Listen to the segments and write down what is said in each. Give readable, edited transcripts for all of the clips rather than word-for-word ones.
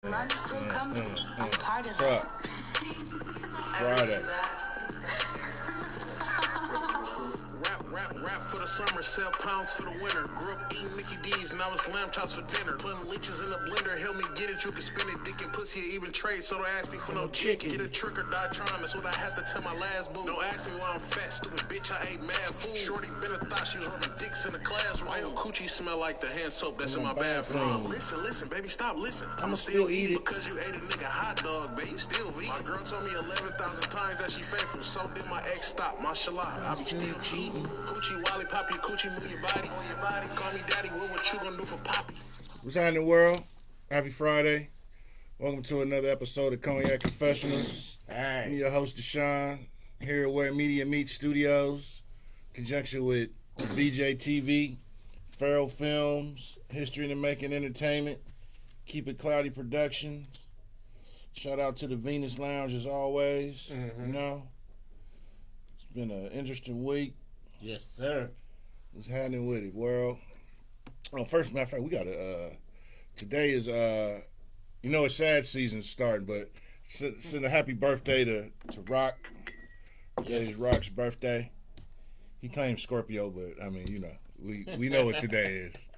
Run good company. I'm part of Fuck. that. Friday. Rap for the summer, sell pounds for the winter. Grew up eating Mickey D's, now it's lamb chops for dinner. Putting leeches in the blender, help me get it. You can spin it, dick and pussy, or even trade. So don't ask me for no chicken. Get a trick or die trying. That's what I had to tell my last boo. Don't ask me why I'm fat, stupid bitch. I ate mad food. Shorty been a thought she was rubbing dicks in the classroom. Why your coochie smell like the hand soap that's in my bathroom? Listen, baby, stop, listen. I'ma still eat it because you ate a nigga hot dog, baby. You still vegan. My girl told me 11,000 times that she faithful. So did my ex stop, mashallah. I be still cheating. Coochie Wally, pop your coochie, move your body on your body. Call me daddy, what you gonna do for Poppy? What's happening, world? Happy Friday. Welcome to another episode of Cognac Confessionals. I'm your host, Deshaun, here at Where Media Meets Studios, in conjunction with VJ TV, Farrell Films, History in the Making Entertainment, Keep It Cloudy Productions. Shout out to the Venus Lounge as always. You know, it's been an interesting week. Yes, sir. What's happening with it, world? Oh, first, matter of fact, we got to, today is, it's sad season starting, but send a happy birthday to Rock. Today is Rock's birthday. He claims Scorpio, but, I mean, we know what today is.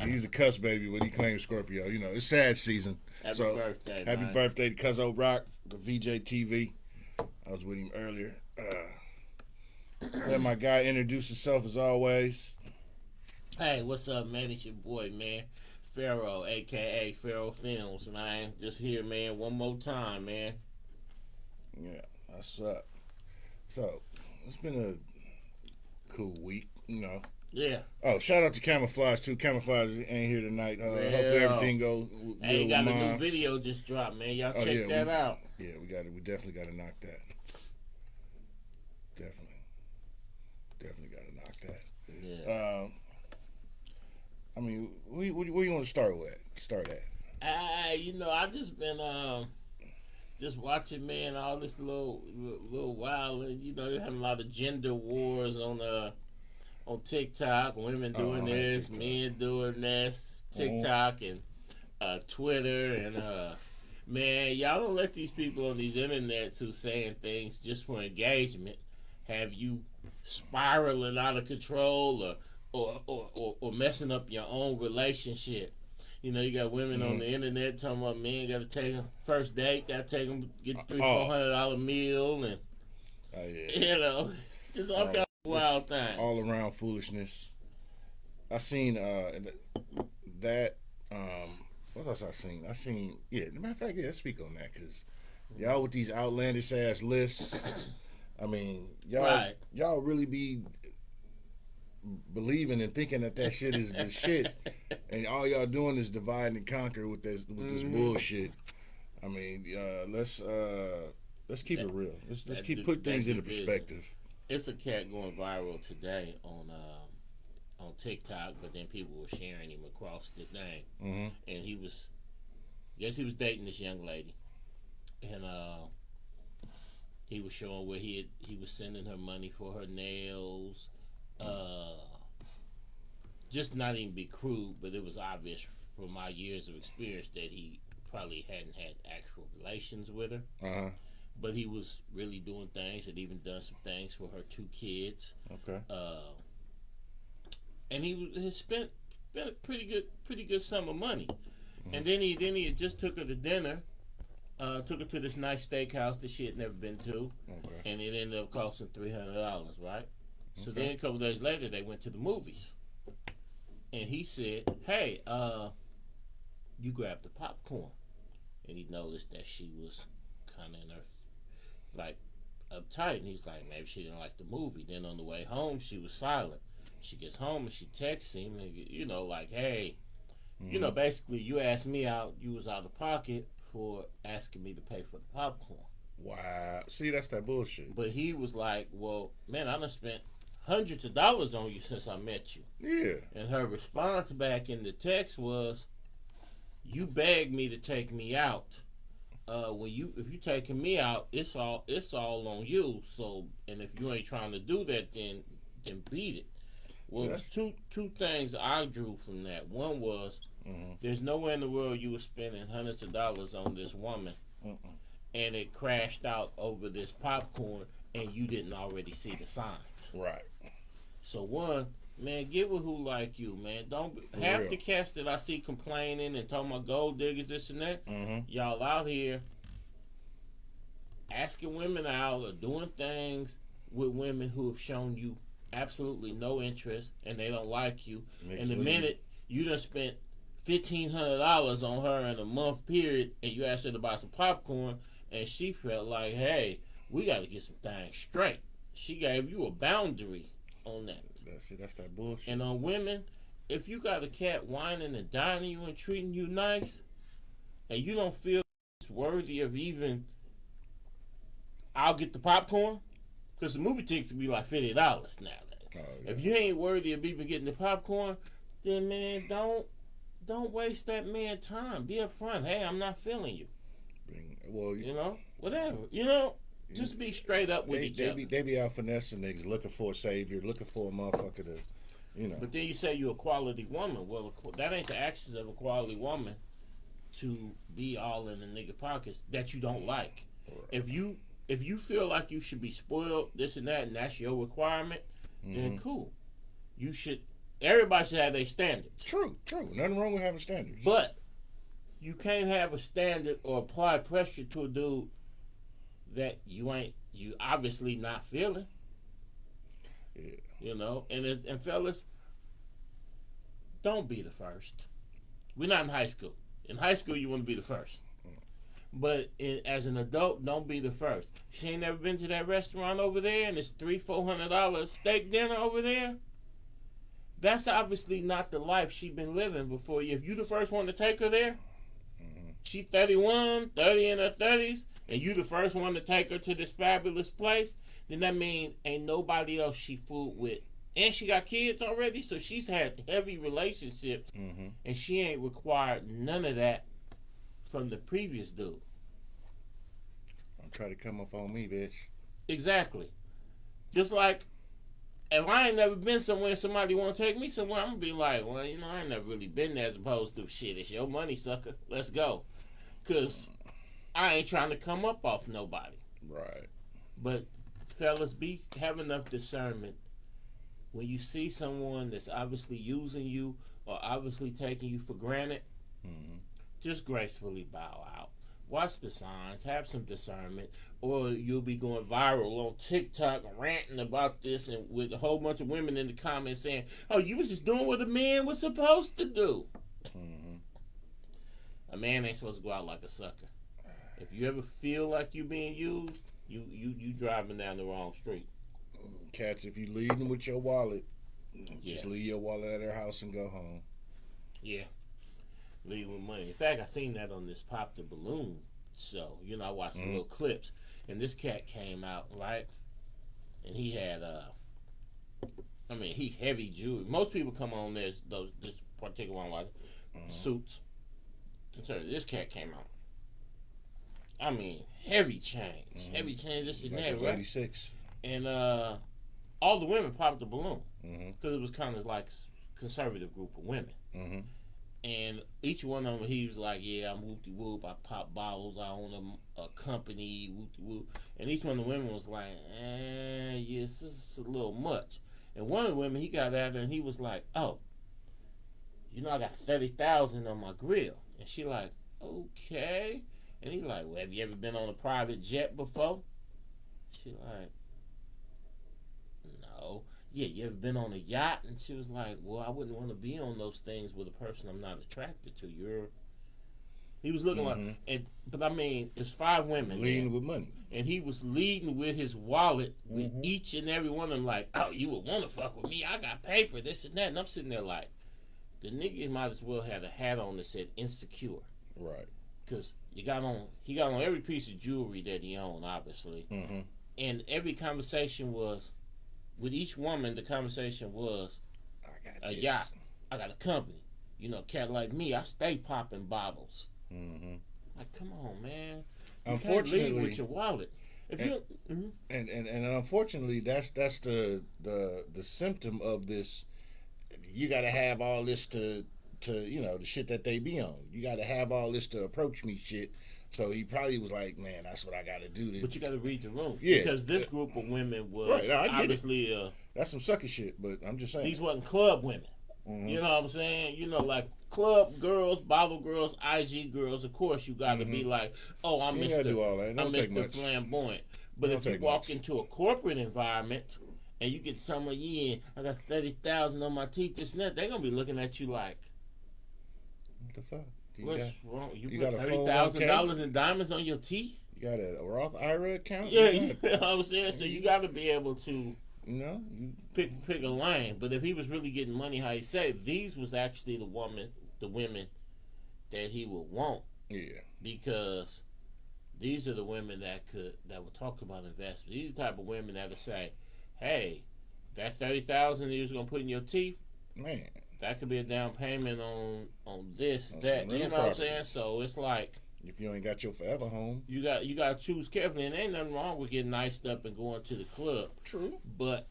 He's a cuss baby, but he claims Scorpio. It's sad season. Happy birthday, happy man. birthday to Cuzzo Rock, the VJ TV. I was with him earlier. Let my guy introduce himself as always. Hey, what's up, man? It's your boy, man. Pharaoh, a.k.a. Pharaoh Films, man. Just here, man, one more time, man. Yeah, that's up. So, it's been a cool week, Yeah. Oh, shout out to Camouflage, too. Camouflage ain't here tonight. Hopefully everything goes good Hey, with got a new Moms. video just dropped, man. Y'all check that out. Yeah, we got it. We definitely got to knock that. Definitely got to knock that. Yeah. Where you want to start at? I just been just watching, man, all this little while, and they're having a lot of gender wars on TikTok. Women doing this, TikTok. men doing this, TikTok and Twitter, and man, y'all don't let these people on these internets who saying things just for engagement have you spiraling out of control or messing up your own relationship. You got women on the internet talking about men got to take them first date, got to take them get $300-$400 meal, and just all kinds of wild things. All around foolishness. I seen that. What else I seen? As a matter of fact, let's speak on that because y'all with these outlandish ass lists. I mean, y'all really be believing and thinking that shit is the shit, and all y'all doing is divide and conquer with this bullshit. I mean, let's keep it real. Let's put things into perspective. It's a cat going viral today on TikTok, but then people were sharing him across the thing, and he was dating this young lady, and he was showing where he was sending her money for her nails. Just not even be crude, but it was obvious from my years of experience that he probably hadn't had actual relations with her. But he was really doing things, had even done some things for her 2 kids. Okay. And he had spent a pretty good sum of money. And then he had just took her to dinner. Took her to this nice steakhouse that she had never been to. Okay. And it ended up costing $300, right? So then a couple of days later, they went to the movies. And he said, hey, you grabbed the popcorn. And he noticed that she was kind of in her, uptight. And he's like, maybe she didn't like the movie. Then on the way home, she was silent. She gets home and she texts him, and, hey, basically, you asked me out, you was out of pocket for asking me to pay for the popcorn. Wow. See, that's that bullshit. But he was like, well, man, I done spent hundreds of dollars on you since I met you. Yeah. And her response back in the text was, you begged me to take me out. If you taking me out, it's all on you. So, and if you ain't trying to do that, then beat it. Well, there's two things I drew from that. One was there's nowhere in the world you were spending hundreds of dollars on this woman, and it crashed out over this popcorn, and you didn't already see the signs. Right. So one, man, get with who like you, man. Don't half the cats that I see complaining and talking about gold diggers, this and that. Y'all out here asking women out or doing things with women who have shown you absolutely no interest and they don't like you. And the minute you done spent $1,500 on her in a month period and you asked her to buy some popcorn and she felt like, hey, we got to get some things straight. She gave you a boundary on that. That's that bullshit. And on women, if you got a cat whining and dining you and treating you nice and you don't feel it's worthy of even, I'll get the popcorn, because the movie tickets will be like $50 nowadays. Oh, yeah. If you ain't worthy of even getting the popcorn, then man, don't waste that man time. Be upfront. Hey, I'm not feeling you. Well, you know, whatever. Just be straight up with each other. They be out finessing niggas, looking for a savior, looking for a motherfucker to, But then you say you're a quality woman. Well, that ain't the actions of a quality woman to be all in the nigga pockets that you don't like. Right. If you feel like you should be spoiled, this and that, and that's your requirement, then cool. Everybody should have their standards. True. Nothing wrong with having standards. But you can't have a standard or apply pressure to a dude that you obviously not feeling. Yeah. And fellas, don't be the first. We're not in high school. In high school, you want to be the first. But as an adult, don't be the first. She ain't never been to that restaurant over there and it's $300-400 steak dinner over there. That's obviously not the life she been living before you. If you the first one to take her there, she 31, 30 in her 30s, and you the first one to take her to this fabulous place, then that means ain't nobody else she fooled with. And she got kids already, so she's had heavy relationships, and she ain't required none of that from the previous dude. Don't try to come up on me, bitch. Exactly. Just like, if I ain't never been somewhere and somebody want to take me somewhere, I'm going to be like, well, I ain't never really been there, as opposed to, shit, it's your money, sucker. Let's go. Because I ain't trying to come up off nobody. Right. But, fellas, have enough discernment. When you see someone that's obviously using you or obviously taking you for granted, just gracefully bow out. Watch the signs, have some discernment, or you'll be going viral on TikTok ranting about this and with a whole bunch of women in the comments saying, oh, you was just doing what a man was supposed to do. A man ain't supposed to go out like a sucker. If you ever feel like you being used, you driving down the wrong street. Cats, if you leading with your wallet, just leave your wallet at her house and go home. Yeah. Leave with money. In fact, I seen that on this Pop the Balloon show. I watched some little clips, and this cat came out, right? And he had he heavy jewelry. Most people come on this particular one, like suits. This cat came out. Heavy chains, this and that, right? 86. And all the women popped the balloon because it was kind of like a conservative group of women. And each one of them, he was like, yeah, I'm whoop-de-whoop, I pop bottles, I own a company, whoop-de-whoop. And each one of the women was like, yeah, this is a little much. And one of the women, he got at her and he was like, oh, I got 30,000 on my grill. And she like, okay. And he like, well, have you ever been on a private jet before? She like, no. Yeah, you ever been on a yacht? And she was like, well, I wouldn't want to be on those things with a person I'm not attracted to. He was looking like, but it's 5 women. Leading with money. And he was leading with his wallet with each and every one of them like, oh, you would want to fuck with me. I got paper, this and that. And I'm sitting there like, the nigga might as well have a hat on that said insecure. Right. Because he got on every piece of jewelry that he owned, obviously. And every conversation was, with each woman, the conversation was, I got a yacht, I got a company. Cat like me, I stay popping bottles. Like, come on, man. You unfortunately, can't lead with your wallet. And unfortunately, that's the symptom of this you got to have all this to the shit that they be on. You got to have all this to approach me shit. So he probably was like, man, that's what I got to do. But you got to read the room. Yeah. Because this group of women was Right, no, I get obviously... that's some sucker shit, but I'm just saying. These wasn't club women. Mm-hmm. You know what I'm saying? You know, like club girls, bottle girls, IG girls, of course you got to be like, oh, I'm Mr. Flamboyant. But if you walk into a corporate environment and you get someone, I got 30,000 on my teeth, this and that, they're going to be looking at you like, what the fuck? What's wrong? You put $30,000 in diamonds on your teeth? You got a Roth IRA account? Yeah, you know what I'm saying? So you got to be able to pick a lane. But if he was really getting money, how he said, these was actually the women that he would want. Yeah. Because these are the women that would talk about investment. These are the type of women that would say, hey, that $30,000 you was going to put in your teeth, man, that could be a down payment on this, on that. You know what I'm saying? So it's like, if you ain't got your forever home, you got to choose carefully. And ain't nothing wrong with getting iced up and going to the club. True. But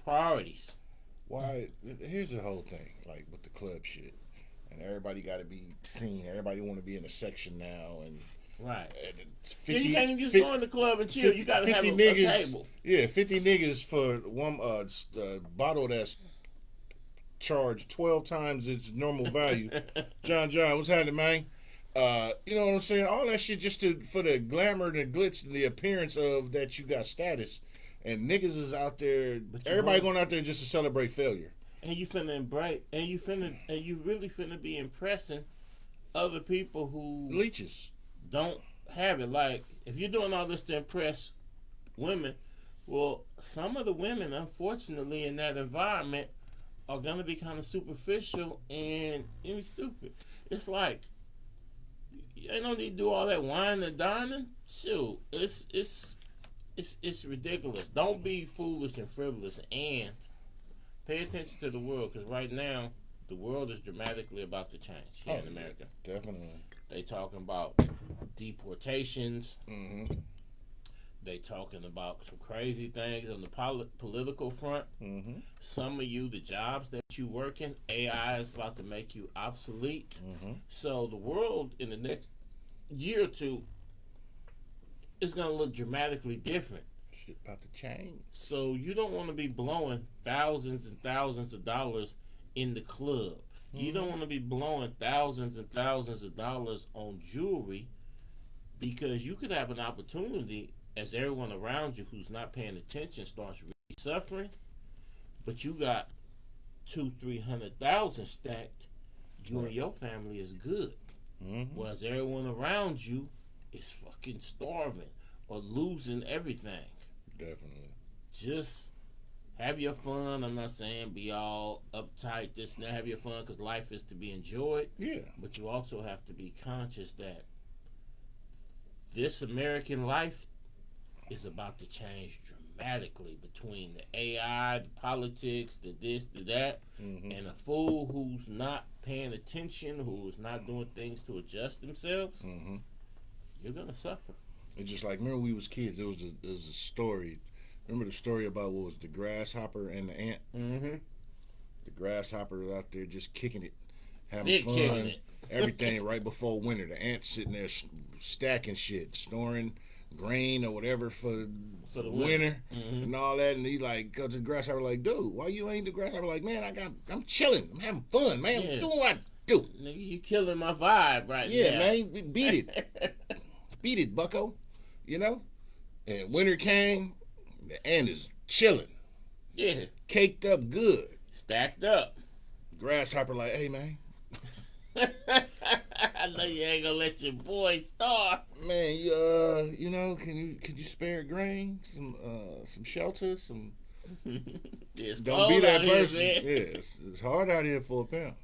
priorities. Why? Here's the whole thing, like with the club shit, and everybody got to be seen. Everybody want to be in a section now, and right. 50, you can't just go in the club and chill. You got to have a table. Yeah, 50 niggas for one bottle that's charged 12 times its normal value. John, what's happening, man? You know what I'm saying? All that shit just for the glamour and the glitz and the appearance of that you got status. And niggas is out there. Everybody going out there just to celebrate failure. And you finna embrace. And you really finna be impressing other people who leeches don't have it. Like if you're doing all this to impress women, well, some of the women, unfortunately, in that environment, are gonna be kind of superficial and stupid. It's like you don't need to do all that wine and dining. Shoot, it's ridiculous. Don't be foolish and frivolous, and pay attention to the world, because right now the world is dramatically about to change here in America. Definitely. They talking about deportations. Mm-hmm. They talking about some crazy things on the political front. Mm-hmm. Some of you, the jobs that you work in, AI is about to make you obsolete. Mm-hmm. So the world in the next year or two is going to look dramatically different. Shit about to change. So you don't want to be blowing thousands and thousands of dollars in the club. Mm-hmm. You don't want to be blowing thousands and thousands of dollars on jewelry, because you could have an opportunity as everyone around you who's not paying attention starts really suffering, but you got 200,000-300,000 stacked. You and your family is good. Mm-hmm. Whereas everyone around you is fucking starving or losing everything. Definitely. Just have your fun. I'm not saying be all uptight, this and that. Have your fun, because life is to be enjoyed. Yeah. But you also have to be conscious that this American life is about to change dramatically between the AI, the politics, the this, the that, mm-hmm. and a fool who's not paying attention, who's not doing things to adjust themselves. Mm-hmm. You're gonna suffer. It's just like, remember we was kids. There was a story. Remember the story about what was the grasshopper and the ant? Mm-hmm. The grasshopper was out there just kicking it, having Big fun, everything right before winter. The ant sitting there stacking shit, storing grain or whatever for the winter mm-hmm. and all that. And he like goes to the grasshopper like, dude, why you ain't the grasshopper? Like, man, I'm chilling. I'm having fun, man. Yeah. I'm doing what I do. Nigga, you killing my vibe right now. Yeah, man, beat it. Beat it, bucko. You know? And winter came, the ant is chilling. Yeah. Caked up good. Stacked up. Grasshopper like, hey, man. I know you ain't gonna let your boy starve. Man, you know, could you spare grain, some shelter, some. It's don't be that person. Here, yeah, it's hard out here for a pound.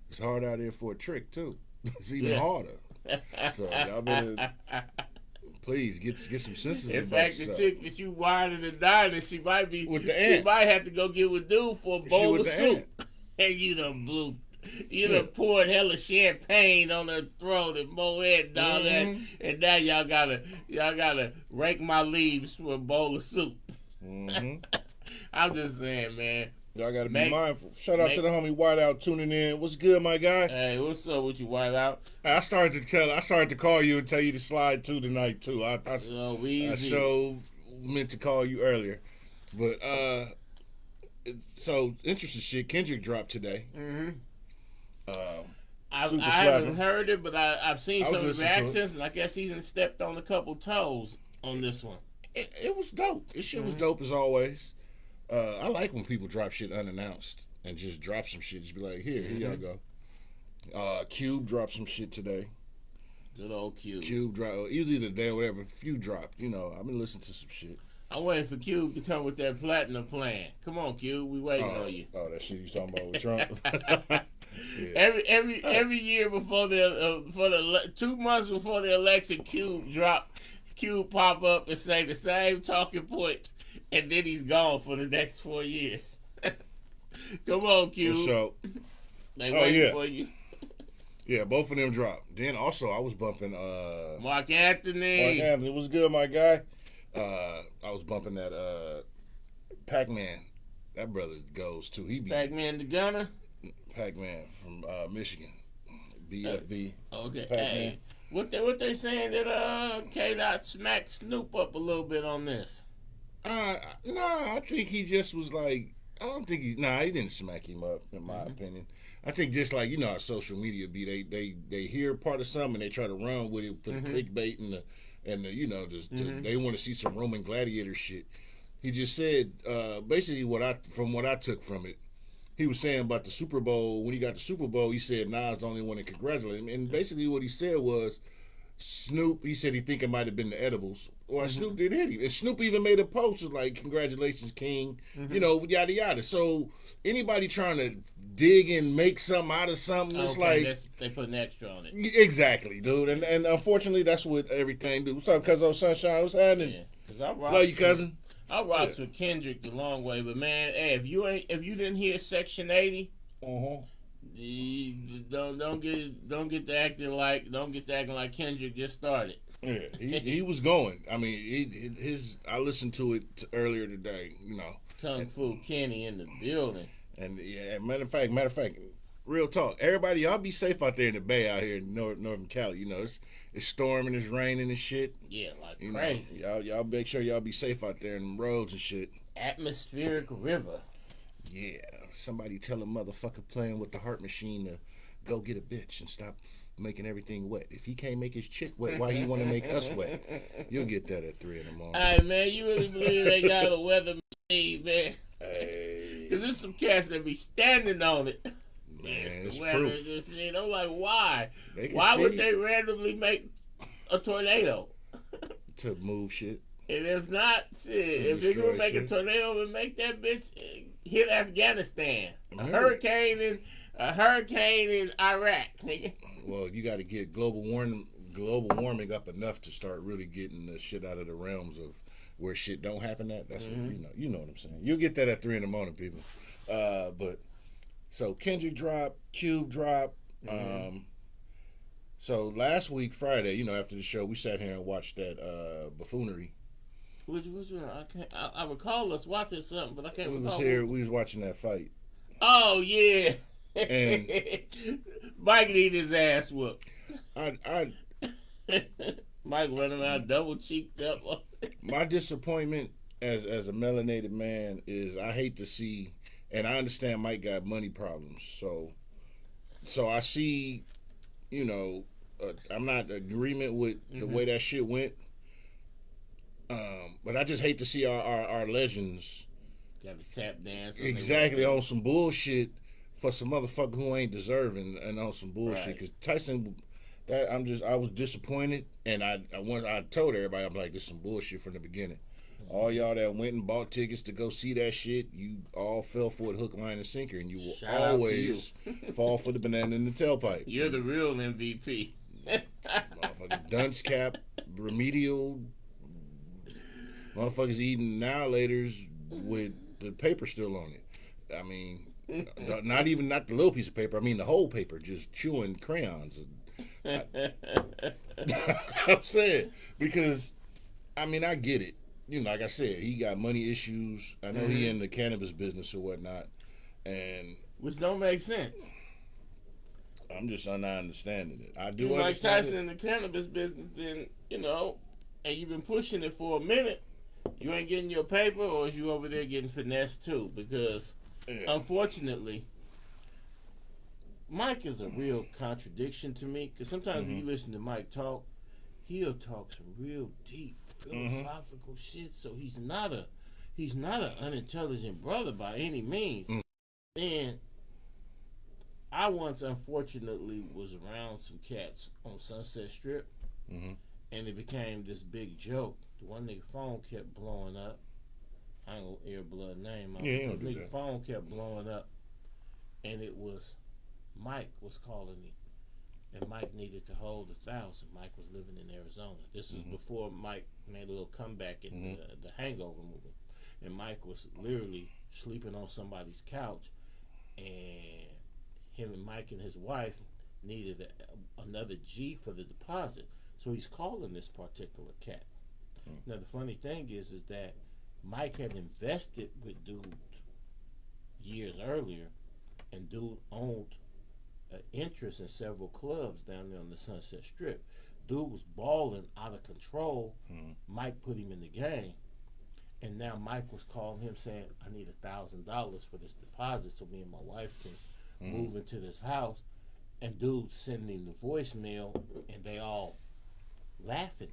It's hard out here for a trick too. It's even harder. So y'all better please get some senses. In fact, the chick that you whining and dining, she might be with the ant. She might have to go get with dude for a bowl of soup, and you done blew. You done poured hella champagne on her throat and Moet and all that, and now y'all gotta rake my leaves for a bowl of soup. Mm-hmm. I'm just saying, man, Y'all gotta be mindful. Shout out to the homie Whiteout tuning in. What's good, my guy? Hey, what's up with you, Whiteout? I started to call you and tell you to slide too tonight too. I so meant to call you earlier, but so interesting shit. Kendrick dropped today. I haven't heard it, but I've seen some reactions, and I guess he's stepped on a couple toes on this one. It was dope. This shit was dope as always. I like when people drop shit unannounced and just drop some shit. Just be like, here y'all go. Cube dropped some shit today. Good old Cube. Cube dropped, usually the day or whatever, few dropped. You know, I've been listening to some shit. I'm waiting for Cube to come with that platinum plan. Come on, Cube, we waiting on you. Oh, that shit you was talking about with Trump? Yeah. Every year before the 2 months before the election, Cube pop up and say the same talking points, and then he's gone for the next 4 years. Come on, Cube. So, they waiting for you. Yeah, both of them dropped. Then also I was bumping Mark Anthony. Mark Anthony was good, my guy. I was bumping that Pac-Man. That brother goes too. He be Pac-Man the Gunner. Pac-Man from Michigan. BFB. Okay. Pac-Man. Hey, what they saying that K-Dot smacked Snoop up a little bit on this? I think he just was like, I don't think he didn't smack him up, in my opinion. I think just like, you know how social media be, they hear part of something and they try to run with it for the clickbait and the you know, they want to see some Roman gladiator shit. He just said, basically what I took from it, he was saying about the Super Bowl, when he got the Super Bowl, he said Nas the only one to congratulate him. And basically what he said was, Snoop, he said he think it might have been the edibles. Or Snoop did hit him. And Snoop even made a post like, congratulations, King. You know, yada yada. So anybody trying to dig and make something out of something, it's like they put an extra on it. Exactly, dude. And unfortunately that's what everything do. What's up, Cuzzo Sunshine? What's happening? Yeah, cause I love you, cousin. I rocks with Kendrick the long way, but man, hey, if you didn't hear Section 80, don't get to acting like Kendrick just started. Yeah, he was going. I mean, I listened to it earlier today. You know, Kung Fu Kenny in the building. And yeah, matter of fact, real talk. Everybody, y'all be safe out there in the Bay out here in Northern Cali. You know, it's storming, it's raining and shit. Yeah, like you crazy. Know, y'all make sure y'all be safe out there in the roads and shit. Atmospheric river. Yeah, somebody tell a motherfucker playing with the heart machine to go get a bitch and stop making everything wet. If he can't make his chick wet, why he want to make us wet? You'll get that at 3 in the morning. Hey, man, you really believe they got a weather machine, man? Hey. Because there's some cats that be standing on it. Man, it's the weather proof. machine. I'm like, why? Why would they randomly make a tornado? To move shit. And if not, shit, if they're going to make a tornado and make that bitch hit Afghanistan. A hurricane in Iraq, nigga. Well, you got to get global warming up enough to start really getting the shit out of the realms of where shit don't happen at. That's what you know what I'm saying. You'll get that at 3 in the morning, people. But so Kendrick dropped, Cube dropped. So last week Friday, you know, after the show, we sat here and watched that buffoonery. Which one? I recall us watching something, but I can't recall. We was watching that fight. Oh yeah. And Mike need his ass whooped. I Mike running around double cheeked up. My disappointment as a melanated man is I hate to see, and I understand Mike got money problems, so I see, you know, I'm not in agreement with the way that shit went, but I just hate to see our legends got to tap dance exactly on some bullshit for some motherfucker who ain't deserving and on some bullshit. Because Tyson, I was disappointed, and I told everybody, I'm like, this is some bullshit from the beginning. All y'all that went and bought tickets to go see that shit, you all fell for it hook, line, and sinker, and you will always fall for the banana in the tailpipe. You're the real MVP. Motherfucker, dunce cap, remedial, motherfuckers eating annihilators with the paper still on it. I mean, not the little piece of paper. I mean the whole paper, just chewing crayons. I'm saying, because, I mean, I get it. You know, like I said, he got money issues. I know he in the cannabis business or whatnot. And which don't make sense. I'm just not understanding it. I do You Mike understand Tyson it. in the cannabis business, then, and you've been pushing it for a minute, you ain't getting your paper, or is you over there getting finessed too? Because, unfortunately, Mike is a real contradiction to me. Because sometimes when you listen to Mike talk, he'll talk some real deep, philosophical shit. So he's not an unintelligent brother by any means. And I once, unfortunately, was around some cats on Sunset Strip, and it became this big joke. The one nigga phone kept blowing up. I ain't gonna air blood name out. Yeah, The nigga phone kept blowing up, and it was Mike was calling me, and Mike needed to hold 1,000. Mike was living in Arizona. This was before Mike made a little comeback in the Hangover movie, and Mike was literally sleeping on somebody's couch, and him and Mike and his wife needed another G for the deposit. So he's calling this particular cat. Now the funny thing is that Mike had invested with dude years earlier, and dude owned interest in several clubs down there on the Sunset Strip. Dude was balling out of control. Mike put him in the game, and now Mike was calling him saying, "I need $1,000 for this deposit so me and my wife can move into this house." And dude sending him the voicemail, and they all laughing.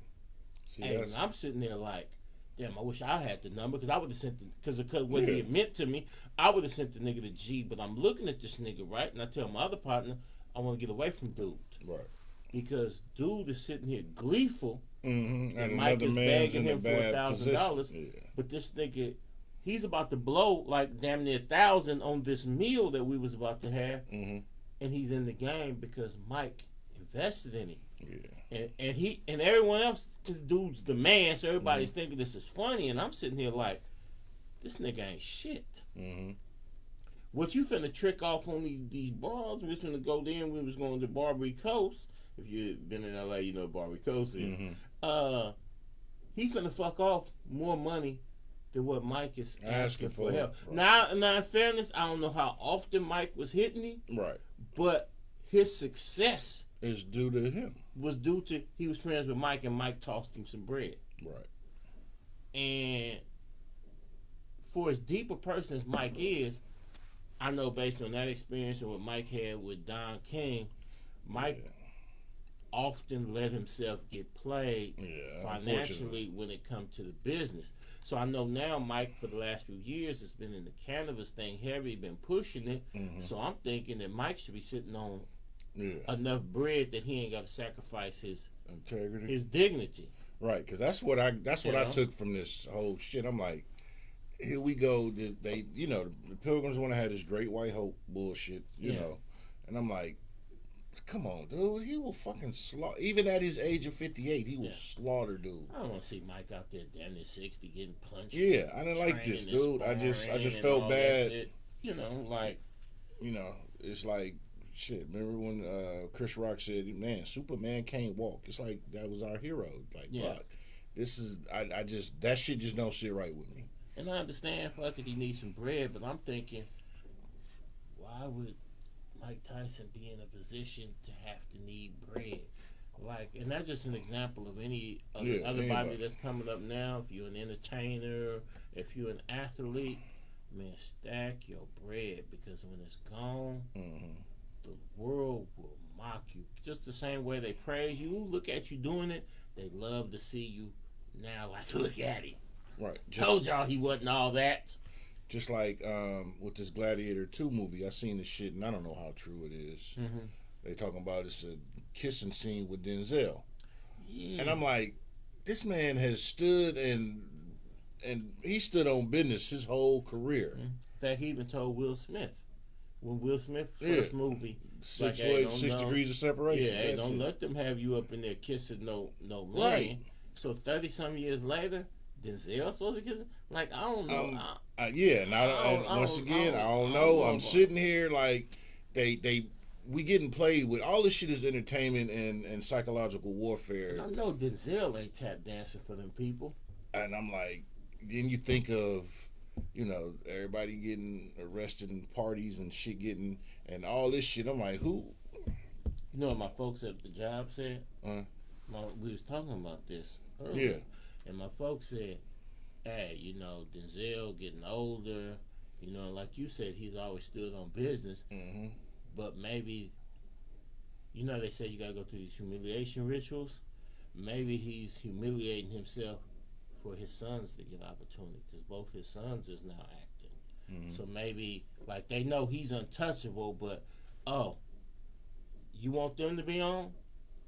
See, And I'm sitting there like, damn, I wish I had the number, because I would have sent because what he had meant to me, I would have sent the nigga the G. But I'm looking at this nigga, right, and I tell my other partner, I want to get away from dude, right, because dude is sitting here gleeful, and Mike is begging him for $1,000, yeah. but this nigga, he's about to blow like damn near 1,000 on this meal that we was about to have, and he's in the game because Mike invested in him. Yeah. And he and everyone else, because dude's the man, so everybody's thinking this is funny, and I'm sitting here like, this nigga ain't shit. What you finna trick off on these bars? We was finna go there, and we was going to Barbary Coast. If you've been in LA, you know what Barbary Coast is. He finna fuck off more money than what Mike is asking for help. Right. Now, in fairness, I don't know how often Mike was hitting him. Right. But his success is due to him. Was due to he was friends with Mike, and Mike tossed him some bread. Right. And for as deep a person as Mike is, I know based on that experience and what Mike had with Don King, Mike often let himself get played financially when it comes to the business. So I know now Mike, for the last few years, has been in the cannabis thing heavy, been pushing it. So I'm thinking that Mike should be sitting on enough bread that he ain't got to sacrifice his integrity, his dignity. Right, because that's what I took from this whole shit. I'm like, here we go. They, the Pilgrims want to have this Great White Hope bullshit, you know, and I'm like, come on, dude. He will fucking slaughter. Even at his age of 58, he will slaughter, dude. I don't want to see Mike out there damn near 60 getting punched. Yeah, I didn't like this, dude. I just felt bad. It's like, shit. Remember when Chris Rock said, "Man, Superman can't walk." It's like that was our hero. Like, fuck. This is I just that shit just don't sit right with me. And I understand, fuck it, he needs some bread, but I'm thinking, why would Mike Tyson be in a position to have to need bread? Like, and that's just an example of any other body that's coming up now. If you're an entertainer, if you're an athlete, man, stack your bread, because when it's gone, the world will mock you. Just the same way they praise you, look at you doing it, they love to see you now, like, look at him. Right. Told y'all he wasn't all that. Just like with this Gladiator 2 movie, I seen this shit, and I don't know how true it is. They talking about it's a kissing scene with Denzel. Yeah. And I'm like, this man has stood and he stood on business his whole career. In fact, he even told Will Smith, when Will Smith first movie, 6 degrees of separation. Yeah, hey, don't let them have you up in there kissing no man. Right. So 30-some years later, Denzel supposed to kiss him? Like, I don't know. I don't know. I'm sitting here like we getting played with. All this shit is entertainment and psychological warfare. I know Denzel ain't tap dancing for them people. And I'm like, then you think of you know, everybody getting arrested in parties and shit and all this shit. I'm like, who? You know what my folks at the job said? We was talking about this earlier. Yeah. And my folks said, hey, you know, Denzel getting older, you know, like you said, he's always stood on business. Mm-hmm. But maybe, you know, they say you gotta go through these humiliation rituals. Maybe he's humiliating himself for his sons to get opportunity, because both his sons is now acting. Mm-hmm. So maybe, like, they know he's untouchable, but, oh, you want them to be on?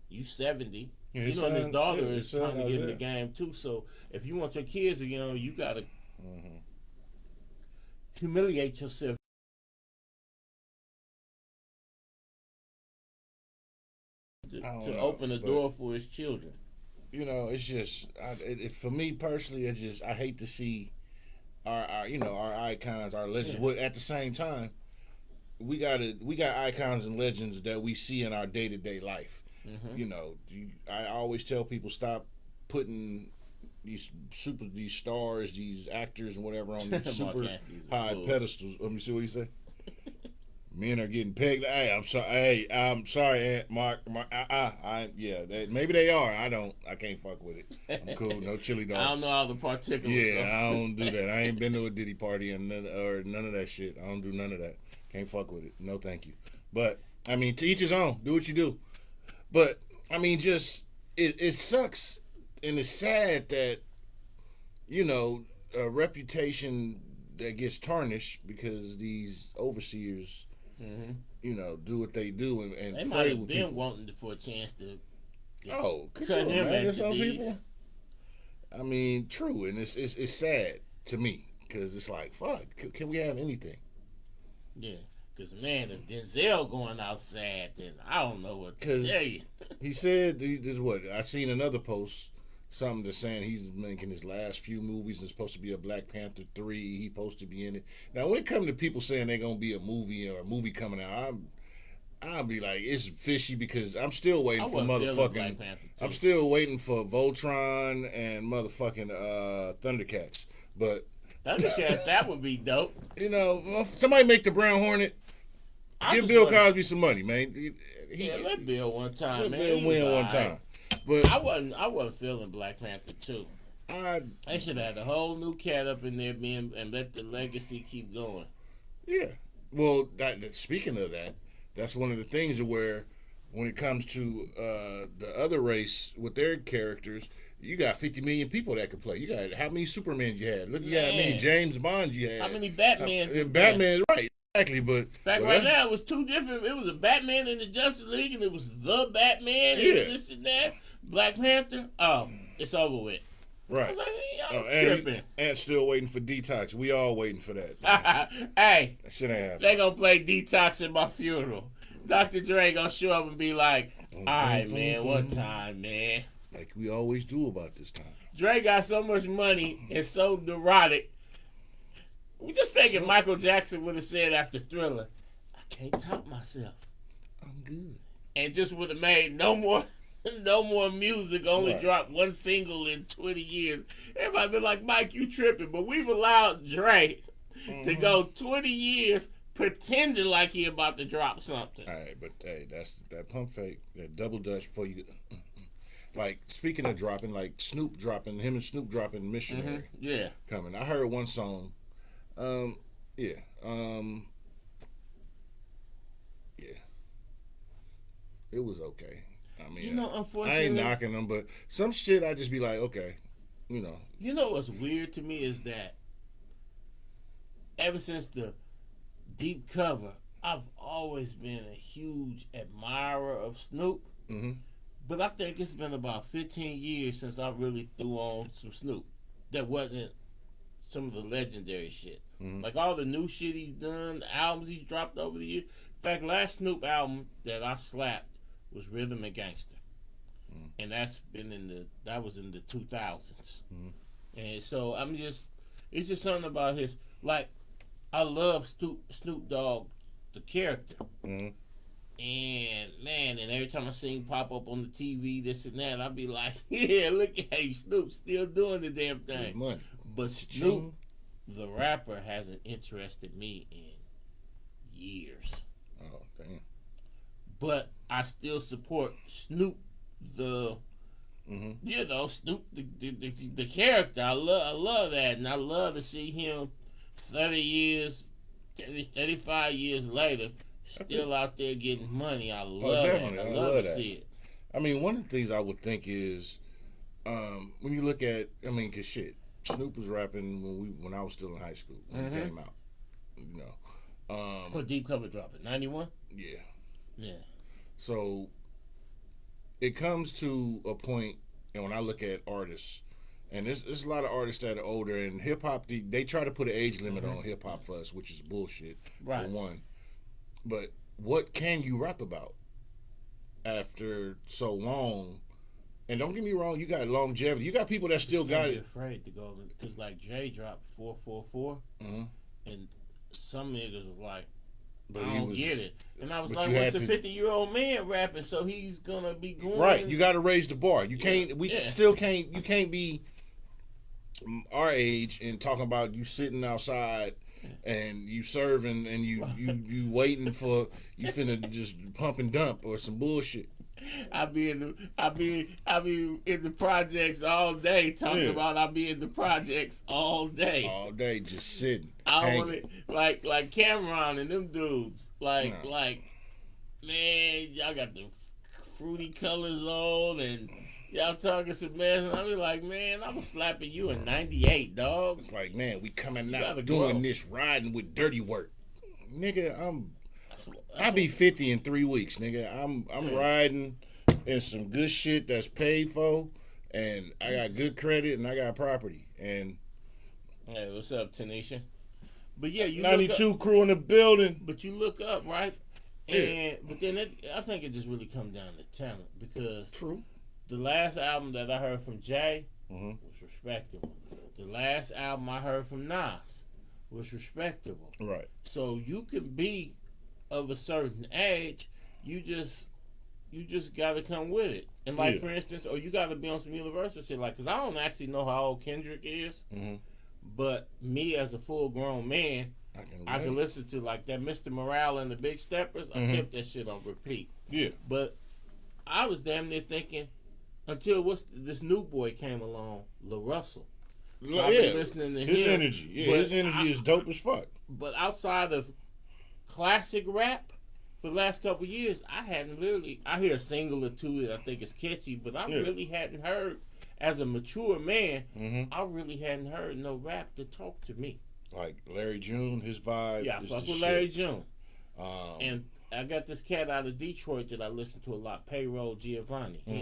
You 70. Yeah, you know, and his daughter is trying to get in the it. game, too. So if you want your kids to get on, you got to humiliate yourself. To open the door for his children. You know, it's just for me personally. I hate to see our you know, our icons, our legends. But at the same time, we got icons and legends that we see in our day-to-day life. Mm-hmm. You know, I always tell people, stop putting these stars, these actors and whatever on these super high pedestals. Let me see what he say. Men are getting pegged. Hey, I'm sorry. Hey, I'm sorry, Aunt Mark. Maybe they are. I can't fuck with it. I'm cool. No chili dogs. I don't know all the particulars. Yeah, I don't do that. I ain't been to a Diddy party and none of that shit. I don't do none of that. Can't fuck with it. No, thank you. But I mean, to each his own. Do what you do. But I mean, just it sucks and it's sad that, you know, a reputation that gets tarnished because these overseers. Mm-hmm. You know, do what they do and they play might have with been people. wanting for a chance to cut him into some these. people. I mean, true, and it's sad to me because it's like, fuck, can we have anything? Yeah, because man, if Denzel going out sad, then I don't know what to tell you. He said, "This is what I seen another post." Something that's saying he's making his last few movies and it's supposed to be a Black Panther 3. He's supposed to be in it. Now, when it comes to people saying they're going to be a movie or a movie coming out, I'll be like, it's fishy because I'm still waiting for motherfucking... I'm still waiting for Voltron and motherfucking Thundercats. But... Thundercats, that would be dope. You know, somebody make the Brown Hornet. Give Bill Cosby some money, man. Let Bill one time, let man. Bill win one time. But I wasn't feeling Black Panther 2. They should have had a whole new cat up in there and let the legacy keep going. Yeah. Well, speaking of that, that's one of the things where when it comes to the other race with their characters, you got 50 million people that could play. You got how many Supermans you had? Look, you got how many James Bonds you had. How many Batmans? Batman, right. Exactly, but... right now, it was two different... It was a Batman in the Justice League, and it was the Batman, and this and that. Black Panther, it's over with. Right. I was like, tripping. And still waiting for Detox. We all waiting for that. Hey. That shit ain't happening. They gonna play Detox at my funeral. Dr. Dre gonna show up and be like, all right, man, one time, man. Like we always do about this time. Dre got so much money and so neurotic. We just thinking Michael Jackson would have said after Thriller, I can't top myself. I'm good. And just would have made no more music, only dropped one single in 20 years. Everybody been like, Mike, you tripping. But we've allowed Dre to go 20 years pretending like he about to drop something. All right, but hey, that's that pump fake, that double dutch before you... Like, speaking of dropping, like Snoop dropping, him and Snoop dropping Missionary. Mm-hmm. Yeah. Coming. I heard one song. Yeah. It was okay. I mean, you know, unfortunately, I ain't knocking them, but some shit I just be like, okay, you know. You know what's weird to me is that ever since the Deep Cover, I've always been a huge admirer of Snoop. Mm-hmm. But I think it's been about 15 years since I really threw on some Snoop that wasn't some of the legendary shit. Mm-hmm. Like all the new shit he's done, the albums he's dropped over the years. In fact, last Snoop album that I slapped was Rhythm and Gangster. Mm-hmm. And that was in the 2000s. Mm-hmm. And so it's just something about his, like, I love Snoop Dogg, the character. Mm-hmm. And man, and every time I see him pop up on the TV, this and that, I'll be like, yeah, look at you, Snoop still doing the damn thing. Money. But Snoop, the rapper hasn't interested me in years. Oh, damn. But I still support Snoop, Snoop, the character. I love that, and I love to see him 35 years later, still out there getting money. I love that. I love to see it. I mean, one of the things I would think is, when you look at, cause shit, Snoop was rapping when I was still in high school when he came out. You know, what deep cover drop it? 91. Yeah. So it comes to a point, and when I look at artists, and there's a lot of artists that are older, and hip hop, they try to put an age limit on hip hop for us, which is bullshit. Right. For one, but what can you rap about after so long? And don't get me wrong, you got longevity. You got people that still got it. Afraid to go because like Jay dropped 444, and some niggas was like, I don't get it. And I was like, what's a 50-year-old man rapping? So he's gonna be going right. You got to raise the bar. You can't. Still can't. You can't be our age and talking about you sitting outside and you serving and you waiting for you finna just pump and dump or some bullshit. I be in the projects all day talking about I be in the projects all day. All day just sitting. I want it like Cameron and them dudes. Like man, y'all got the fruity colors on and y'all talking some mess and I be like, man, I was slapping you in 98, dog. It's like, man, we coming out doing this riding with dirty work. Nigga, I'll be 50 in 3 weeks, nigga. I'm riding in some good shit that's paid for, and I got good credit and I got property. And hey, what's up, Tanisha? But yeah, you 92 crew in the building. But you look up, right? And but then I think it just really comes down to talent because true. The last album that I heard from Jay was respectable. The last album I heard from Nas was respectable. Right. So you can be of a certain age, you just gotta come with it. And like for instance, or you gotta be on some universal shit. Like, cause I don't actually know how old Kendrick is, but me as a full grown man, I can listen to like that Mr. Morale and the Big Steppers. I kept that shit on repeat. Yeah. But I was damn near thinking until this new boy came along, La Russell. So I've been listening to his him. energy. Yeah, his energy is dope as fuck. But outside of classic rap for the last couple of years, I hear a single or two that I think is catchy, but I really hadn't heard, as a mature man, I really hadn't heard no rap to talk to me. Like Larry June, his vibe. Yeah, I fuck with Larry June. And I got this cat out of Detroit that I listen to a lot, Payroll Giovanni. He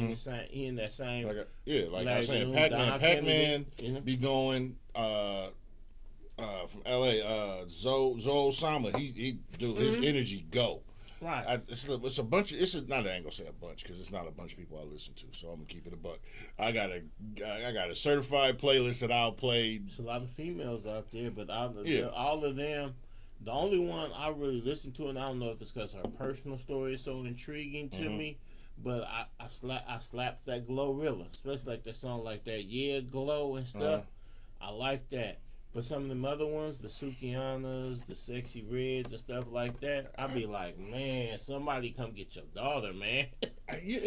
in that same. Like I was saying, June, Pac-Man be going from LA. Zoe Osama, he do his energy go. Right. It's a bunch. I ain't gonna say a bunch because it's not a bunch of people I listen to. So I'm gonna keep it a buck. I got a certified playlist that I'll play. There's a lot of females out there, but all of them. The only one I really listen to, and I don't know if it's because her personal story is so intriguing to me, but I slapped that Glorilla, especially like the song like that, Yeah, Glow and stuff. I like that. But some of them other ones, the Sukianas, the Sexy Reds and stuff like that, I be like, man, somebody come get your daughter, man.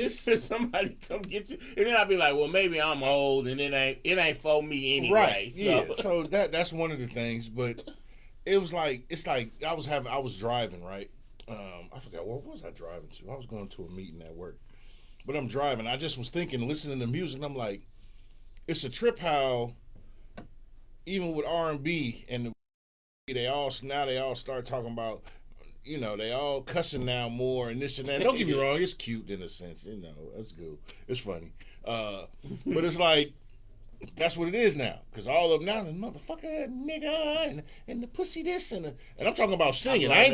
Somebody come get you. And then I be like, well, maybe I'm old and it ain't for me anyway. Right. So. Yeah. So that's one of the things, but it's like I was driving, right? I forgot what was I driving to. I was going to a meeting at work, but I'm driving. I just was thinking, listening to music, and I'm like, it's a trip how even with R&B and they all start talking about, they all cussing now more and this and that. Don't get me wrong, it's cute in a sense, it's good, it's funny, but it's like. That's what it is now, because all of them now, the motherfucker, nigga, and the pussy this, and I'm talking about singing. I'm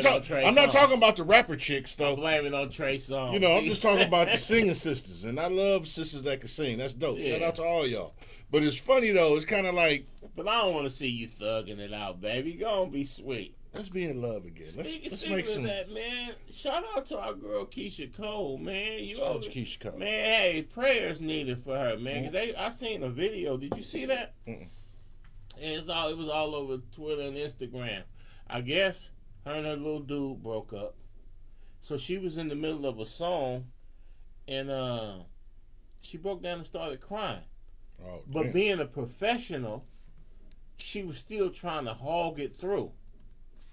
not talking about the rapper chicks, though. I'm blaming on Trey Songz. I'm just talking about the singing sisters, and I love sisters that can sing. That's dope. Yeah. Shout out to all y'all. But it's funny, though. It's kind of like... But I don't want to see you thugging it out, baby. Go and be sweet. Let's be in love again. Let's make some... that, man, shout out to our girl Keisha Cole, man. Shout out to Keisha Cole. Man, hey, prayers needed for her, man. Because I seen a video. Did you see that? And it was all over Twitter and Instagram. I guess her and her little dude broke up. So she was in the middle of a song, and she broke down and started crying. Oh, but damn. being a professional, she was still trying to hog it through.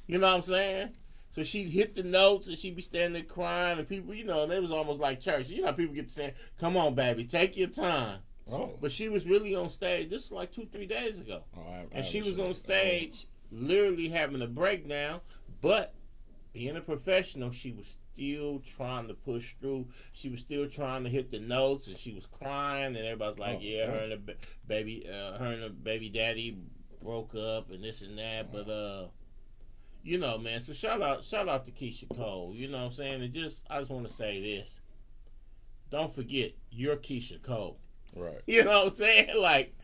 You know what I'm saying? So she'd hit the notes and she'd be standing there crying, and people, and it was almost like church. You know how people get to saying, "Come on, baby, take your time." Oh. But she was really on stage. This was like 2-3 days ago. And she was on that. stage literally having a breakdown, but being a professional, she was still trying to push through. She was still trying to hit the notes, and she was crying, and everybody's like, her and her baby daddy broke up and this and that. But man, so shout out to Keisha Cole. You know what I'm saying? And I just want to say this. Don't forget, you're Keisha Cole. Right. You know what I'm saying? Like,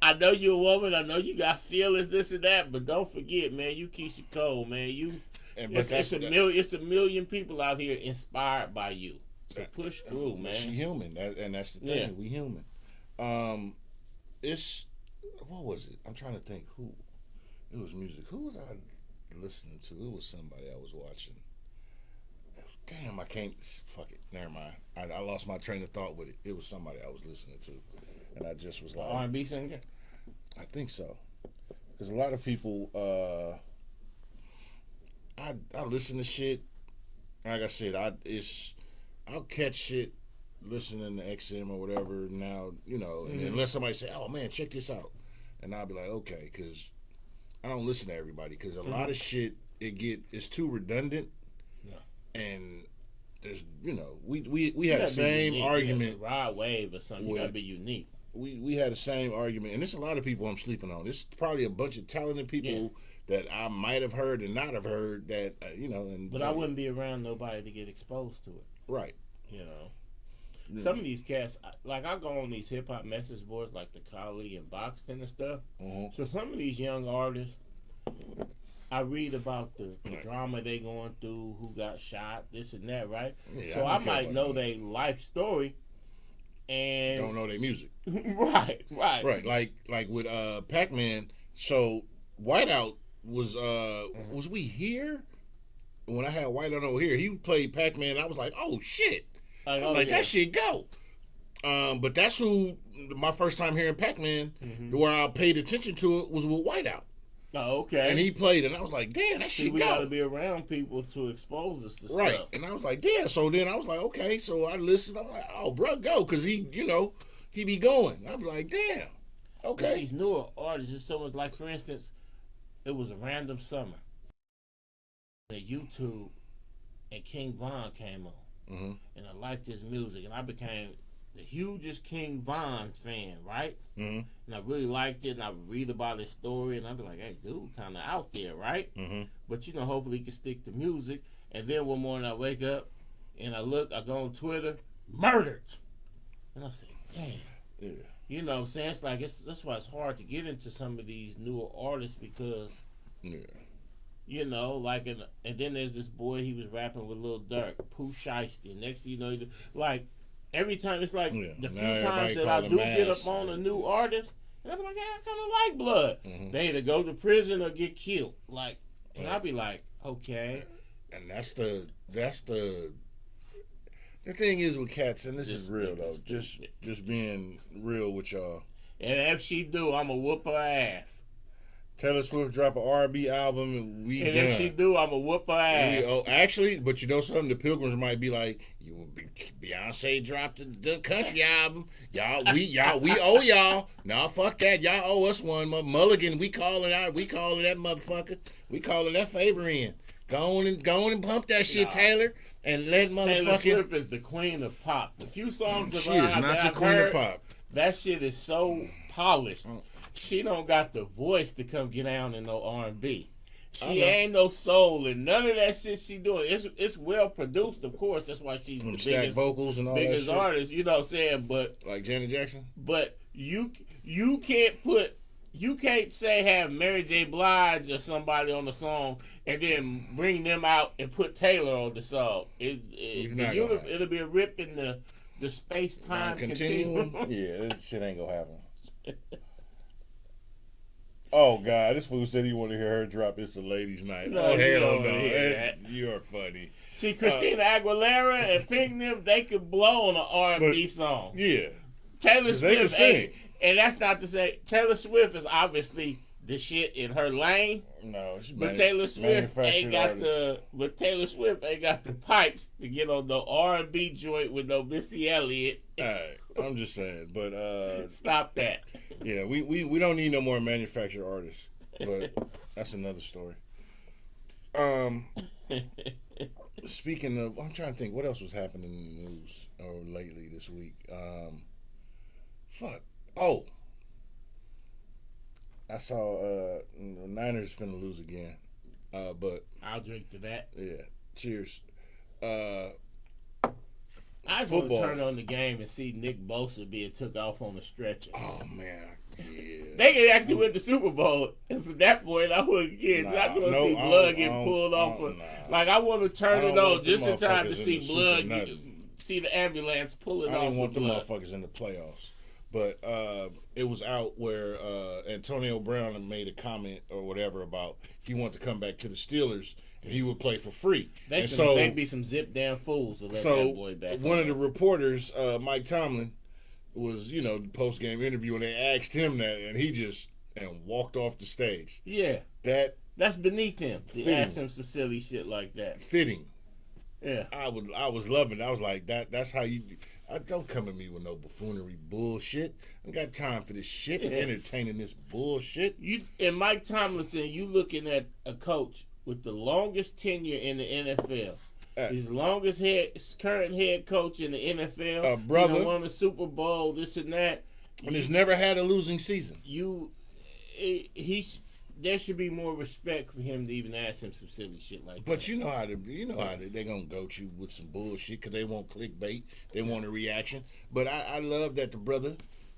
I know you're a woman. I know you got feelings, this and that, but don't forget, man, you Keisha Cole, man. It's a million people out here inspired by you. So push through, man. She human, and that's the thing. Yeah. We human. What was it? I'm trying to think. Who? It was music. Who was I listening to? It was somebody I was watching. Damn, I can't. Fuck it. Never mind. I lost my train of thought with it. It was somebody I was listening to, and I just was like, R&B singer. I think so, because a lot of people. I listen to shit. Like I said, I'll catch shit listening to XM or whatever now, and unless somebody say, "Oh man, check this out," and I'll be like, okay, because I don't listen to everybody, because a lot of shit it's too redundant, and there's we had the same argument. Ride wave or something. You gotta be unique. We had the same argument, and there's a lot of people I'm sleeping on. There's probably a bunch of talented people that I might have heard and not have heard that, But I wouldn't be around nobody to get exposed to it. Right. Some of these cats, like I go on these hip hop message boards like the Kali and Boxton and stuff. Mm-hmm. So some of these young artists, I read about the drama they going through, who got shot, this and that, right? Yeah, so I might know their life story, and don't know their music. Right. Like with Pac-Man. So Whiteout was we here? When I had Whiteout over here, he played Pac-Man. I was like, oh shit! That shit go. But that's who my first time hearing Pac-Man, where I paid attention to it, was with Whiteout. Oh, okay. And he played it, and I was like, damn, that shit go. We gotta be around people to expose us to stuff. Right. And I was like, damn. So then I was like, okay. So I listened. I'm like, oh, bro, go. Because he be going. I'm like, damn. Okay. But these newer artists, it's so much like, for instance, it was a random summer. The YouTube and King Von came on. Mm-hmm. And I liked his music. And I became the hugest King Von fan, right? Mm-hmm. And I really liked it, and I would read about his story, and I'd be like, hey, dude, kind of out there, right? Mm-hmm. But, hopefully he can stick to music. And then one morning I wake up, and I go on Twitter, murdered. And I say, damn. Yeah. You know what I'm saying? It's like, that's why it's hard to get into some of these newer artists, because, and then there's this boy, he was rapping with Lil Durk, Pooh Shiesty. Next thing you know, every time, it's like the few times that I do get up on a new artist, and I be like, I kind of like Blood. Mm-hmm. They either go to prison or get killed. And I be like, okay. And that's the thing is with cats, and this is real though. Just being real with y'all. And if she do, I'ma whoop her ass. Taylor Swift drop an R&B album, and we and done. If she do, I'ma whoop her ass. Actually, but something, the Pilgrims might be like, Beyonce dropped the country album. We owe y'all. Nah, fuck that. Y'all owe us one. Mulligan, we calling that motherfucker. We calling that favor in. Go on and pump that shit, Taylor, and let motherfucking. Taylor Swift is the queen of pop. The few songs she is not the queen of pop. That shit is so polished. She don't got the voice to come get down in no R&B. She ain't no soul and none of that shit she doing. It's well produced, of course. That's why she's the biggest vocals and all biggest that shit. artist. You know what I'm saying? But like Janet Jackson. But you can't say have Mary J. Blige or somebody on the song and then bring them out and put Taylor on the song. It'll be a rip in the space time continuum. Yeah, that shit ain't gonna happen. Oh God, this fool said he want to hear her drop "It's a Ladies' Night." No, Oh you hell don't no! wanna hear that. You're funny. See, Christina Aguilera and Pink them, they could blow on an R&B song. Yeah, Taylor 'cause they can Swift sing. ain't, and that's not to say Taylor Swift is obviously the shit in her lane. No, she's But Taylor Swift ain't got artist. the pipes to get on no R&B joint with no Missy Elliott. Alright, I'm just saying, but Stop that. yeah, we don't need no more manufactured artists. But that's another story. Speaking of, I'm trying to think what else was happening in the news lately this week. Oh, I saw the Niners finna lose again. But I'll drink to that. yeah, cheers. I just want to Football. turn on the game and see Nick Bosa being took off on the stretcher. Oh man, yeah. They could actually win the Super Bowl, and from that point, I wouldn't get. I just want to see blood get pulled off. Like I want to turn it on just in time to see blood, see the ambulance pull it off. I didn't want the them blood. motherfuckers in the playoffs, but it was out where Antonio Brown made a comment or whatever about he wanted to come back to the Steelers and he would play for free. They'd be some zip damn fools to let that boy back. One of the reporters, Mike Tomlin, was the post game interview and they asked him that and he just walked off the stage. Yeah, that's beneath him to ask him some silly shit like that. Fitting. Yeah, I was loving it. I was like that's how you. Don't come at me with no buffoonery bullshit. I ain't got time for this shit. Yeah. Entertaining this bullshit. You and Mike Tomlinson, you looking at a coach with the longest tenure in the NFL. His longest current head coach in the NFL. Brother. Won the Super Bowl, this and that. And he's never had a losing season. There should be more respect for him to even ask him some silly shit like that. But you know how they're gonna goat you with some bullshit because they want clickbait, they want a reaction. But I love that the brother,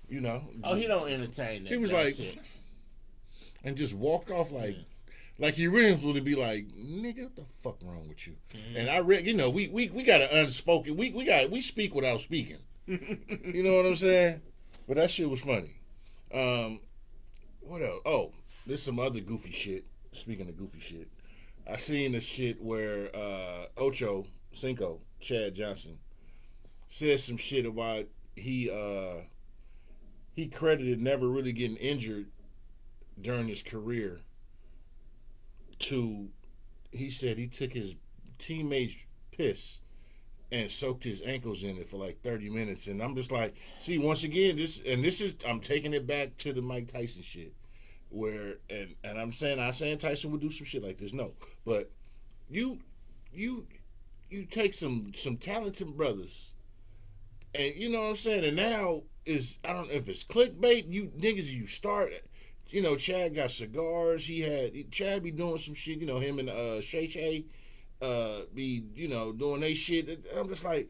he don't entertain that. He was that like, shit. and just walked off like he really would be like, nigga, what the fuck wrong with you? Mm-hmm. And I read, we got an unspoken, we speak without speaking. You know what I'm saying? But that shit was funny. What else? Oh. There's some other goofy shit. Speaking of goofy shit, I seen the shit where Ocho Cinco, Chad Johnson, said some shit about he credited never really getting injured during his career to, he said he took his teammates' piss and soaked his ankles in it for like 30 minutes. And I'm just like, see, once again, I'm taking it back to the Mike Tyson shit. Where and I'm saying Tyson would do some shit like this. No, but you take some talented brothers, and you know what I'm saying. And now I don't know if it's clickbait. You niggas, you start. Chad got cigars. Chad be doing some shit. Him and Shay be doing they shit. I'm just like,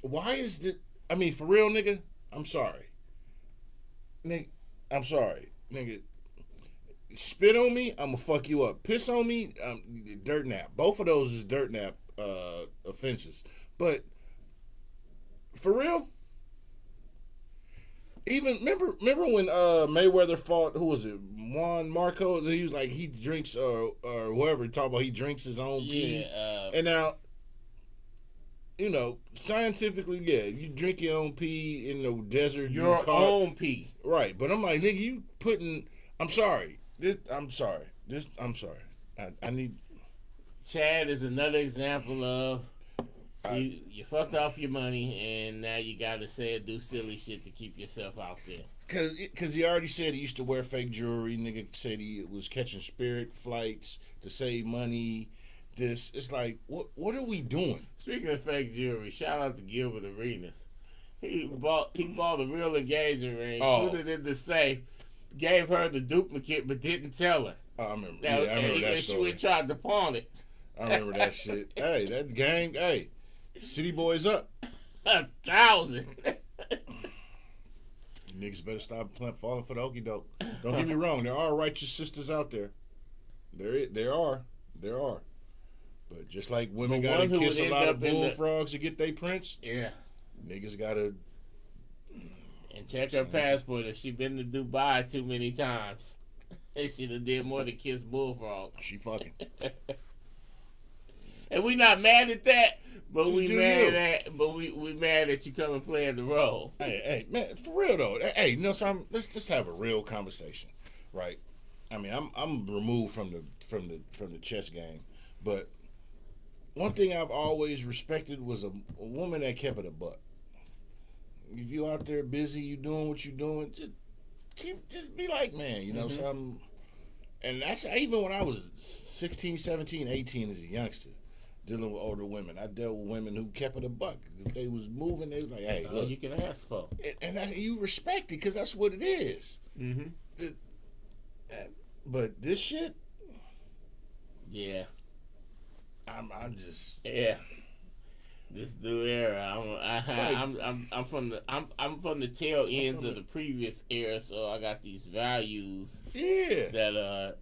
why is this? I mean, for real, nigga. I'm sorry, nigga. I'm sorry, nigga. Spit on me, I'm gonna fuck you up. Piss on me, dirt nap. Both of those is dirt nap offenses. But for real, even remember when Mayweather fought, who was it, Juan Marco? He was like he drinks or whoever talking about he drinks his own pee. And now, scientifically, yeah, you drink your own pee in the desert. Your own pee, right? But I'm like, nigga, you putting. I'm sorry. I'm sorry. I need. Chad is another example of you fucked off your money and now you gotta say or do silly shit to keep yourself out there. Cause he already said he used to wear fake jewelry. Nigga said he was catching Spirit flights to save money. It's like what are we doing? Speaking of fake jewelry, shout out to Gilbert Arenas. He bought a real engagement ring, put it in the safe. Gave her the duplicate, but didn't tell her. I remember. I remember that story. She went tried to pawn it. I remember that shit. Hey, that gang. Hey, City Boys up. 1,000. Niggas better stop falling for the okie doke. Don't get me wrong. There are righteous sisters out there. There are. But just like women gotta kiss a lot of bullfrogs to get their prince. Yeah. Niggas gotta. And check her passport if she been to Dubai too many times. She done did more than kiss bullfrog. She fucking. And we not mad at that, but Just we do mad you. at we mad that you come and play the role. Hey, man, for real though. Hey, you know, let's just have a real conversation, right? I mean, I'm removed from the chess game, but one thing I've always respected was a woman that kept it a buck. If you out there busy, you doing what you doing, just be like, man, you know, something. And that's even when I was 16, 17, 18 as a youngster, dealing with older women. I dealt with women who kept it a buck. If they was moving, they was like, hey, look. You can ask for. And you respect it because that's what it is. Mm-hmm. But this shit, yeah, I'm just this new era. I'm from the tail ends of the previous era, so I got these values that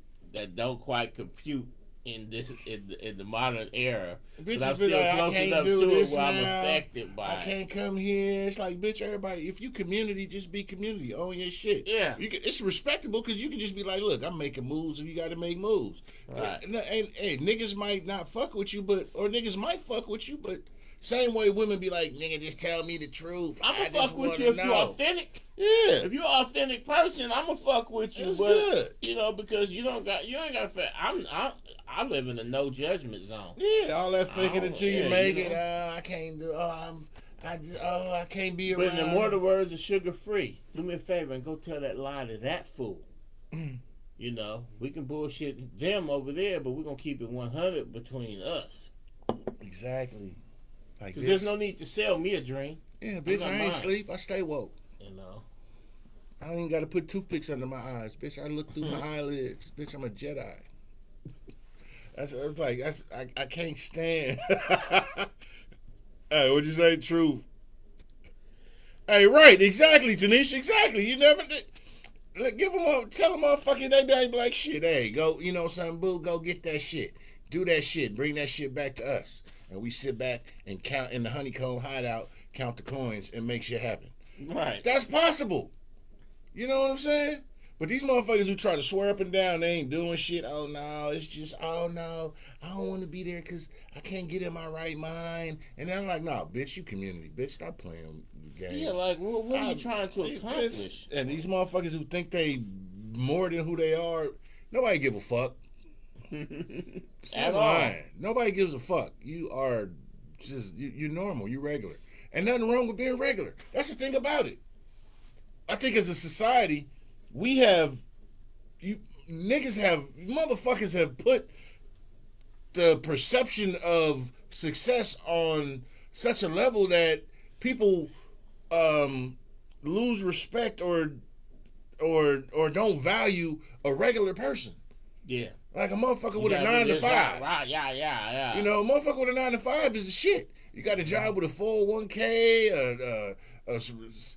don't quite compute in the modern era. Bitches but I'm be still like, close I can't enough do to this it where now. I'm affected by I can't come here. It's like, bitch, everybody, if you community, just be community. Own your shit. Yeah. It's respectable because you can just be like, look, I'm making moves and you got to make moves. Right. And niggas might not fuck with you, or niggas might fuck with you, but same way women be like, nigga, just tell me the truth. I'm gonna fuck with you if you're authentic. Yeah. If you're an authentic person, I'm gonna fuck with you. That's but good. You know, because you ain't got. I live in a no judgment zone. Yeah, all that faking until you make it. know. I can't do. I can't be around. But in the more the words are sugar free. Do me a favor and go tell that lie to that fool. You know, we can bullshit them over there, but we're gonna keep it 100 between us. Exactly. Like Because there's no need to sell me a dream. Yeah, bitch, I ain't mine. sleep. I stay woke. You know. I don't even got to put toothpicks under my eyes, bitch. I look through my eyelids, bitch. I'm a Jedi. I can't stand. Hey, what'd you say? Truth. Hey, right, exactly, Janice, exactly. You never did. Look, tell them motherfucking they be like, shit, hey, go, you know something, boo, go get that shit. Do that shit. Bring that shit back to us. And we sit back and count in the honeycomb hideout, count the coins, and make shit happen. Right. That's possible. You know what I'm saying? But these motherfuckers who try to swear up and down they ain't doing shit. Oh no, it's just, oh no, I don't want to be there because I can't get in my right mind. And then I'm like, nah, bitch, you community, bitch, stop playing games. Yeah, like what are you trying to accomplish? And these motherfuckers who think they more than who they are, nobody give a fuck. Stop lying. Nobody gives a fuck. You are just you're normal. You're regular, and nothing wrong with being regular. That's the thing about it. I think as a society, motherfuckers have put the perception of success on such a level that people lose respect or don't value a regular person. Yeah. Like a motherfucker with a 9 to 5. Right, yeah. You know, a motherfucker with a 9 to 5 is the shit. You got a job with a 401k,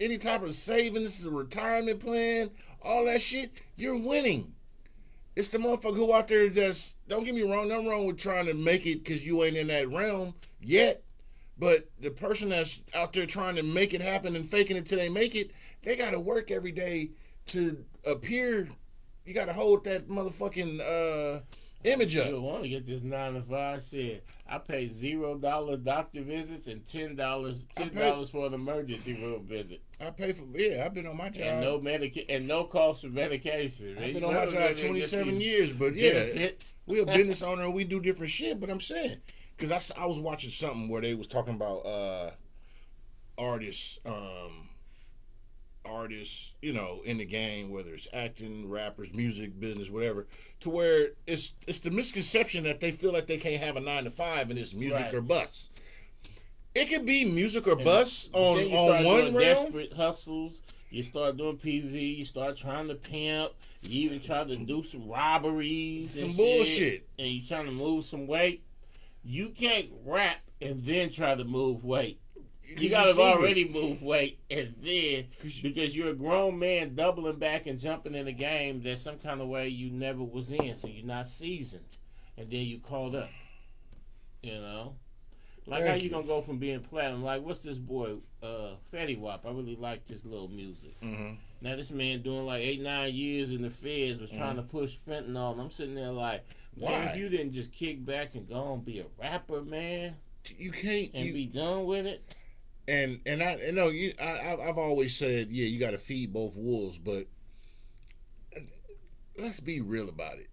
any type of savings, a retirement plan, all that shit. You're winning. It's the motherfucker who out there just, don't get me wrong, nothing wrong with trying to make it because you ain't in that realm yet. But the person that's out there trying to make it happen and faking it till they make it, they got to work every day to appear. You got to hold that motherfucking image up. You want to get this 9 to 5 shit. I pay $0 doctor visits and $10 for an emergency room visit. I pay for, I've been on my job. And no cost for medication. I've been on my job 27 years, but yeah, benefits. we a business owner and we do different shit, but I'm saying, because I was watching something where they was talking about artists, you know, in the game, whether it's acting, rappers, music, business, whatever, to where it's the misconception that they feel like they can't have a 9 to 5 and it's music or bust. It could be music or bust on one realm. Desperate hustles. You start doing PV. You start trying to pimp. You even try to do some robberies. Some bullshit. And you trying to move some weight. You can't rap and then try to move weight. You gotta have already moved weight, and then because you're a grown man doubling back and jumping in a game that some kind of way you never was in, so you're not seasoned, and then you called up. You know, Like how you gonna go from being platinum? Like what's this boy, Fetty Wap? I really like this little music. Mm-hmm. Now this man doing like 8-9 years in the feds was trying to push fentanyl, and I'm sitting there like, man, Why? if you didn't just kick back and go and be a rapper, man, You can't be done with it. And I know I've always said, yeah, you got to feed both wolves, but let's be real about it.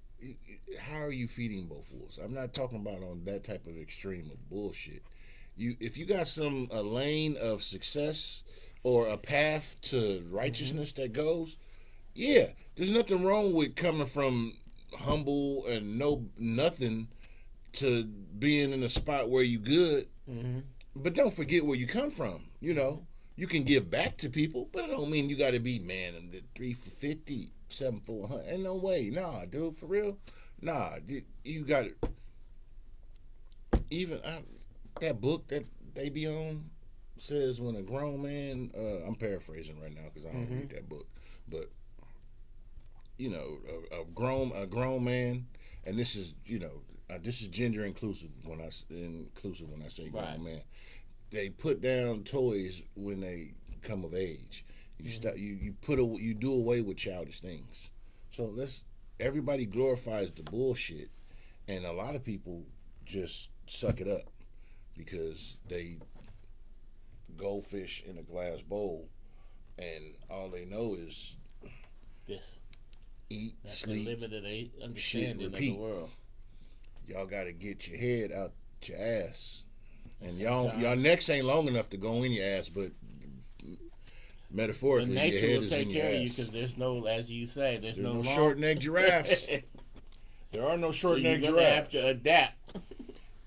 How are you feeding both wolves? I'm not talking about on that type of extreme of bullshit. If you got a lane of success or a path to righteousness that goes, yeah, there's nothing wrong with coming from humble and nothing to being in a spot where you good. Mm-hmm. But don't forget where you come from. You know, you can give back to people, but it don't mean you got to be, man, 3 for 50, 7 for 100. Ain't no way. Nah, dude, for real. Nah, you got it. Even that book that they be on says when a grown man, I'm paraphrasing right now because I don't read that book, but you know, a grown man, and this is, you know, this is gender inclusive when I say grown man. They put down toys when they come of age. You do away with childish things. So everybody glorifies the bullshit, and a lot of people just suck it up because they goldfish in a glass bowl, and all they know is this. Eat, That's sleep, the limited understanding shit, repeat. of the world. Y'all got to get your head out your ass, and y'all necks ain't long enough to go in your ass, but metaphorically, your nature head will is take in your care ass. of you because there's no, as you say, there's no short necked giraffes. There are no short necked giraffes. You're gonna have giraffes. to adapt.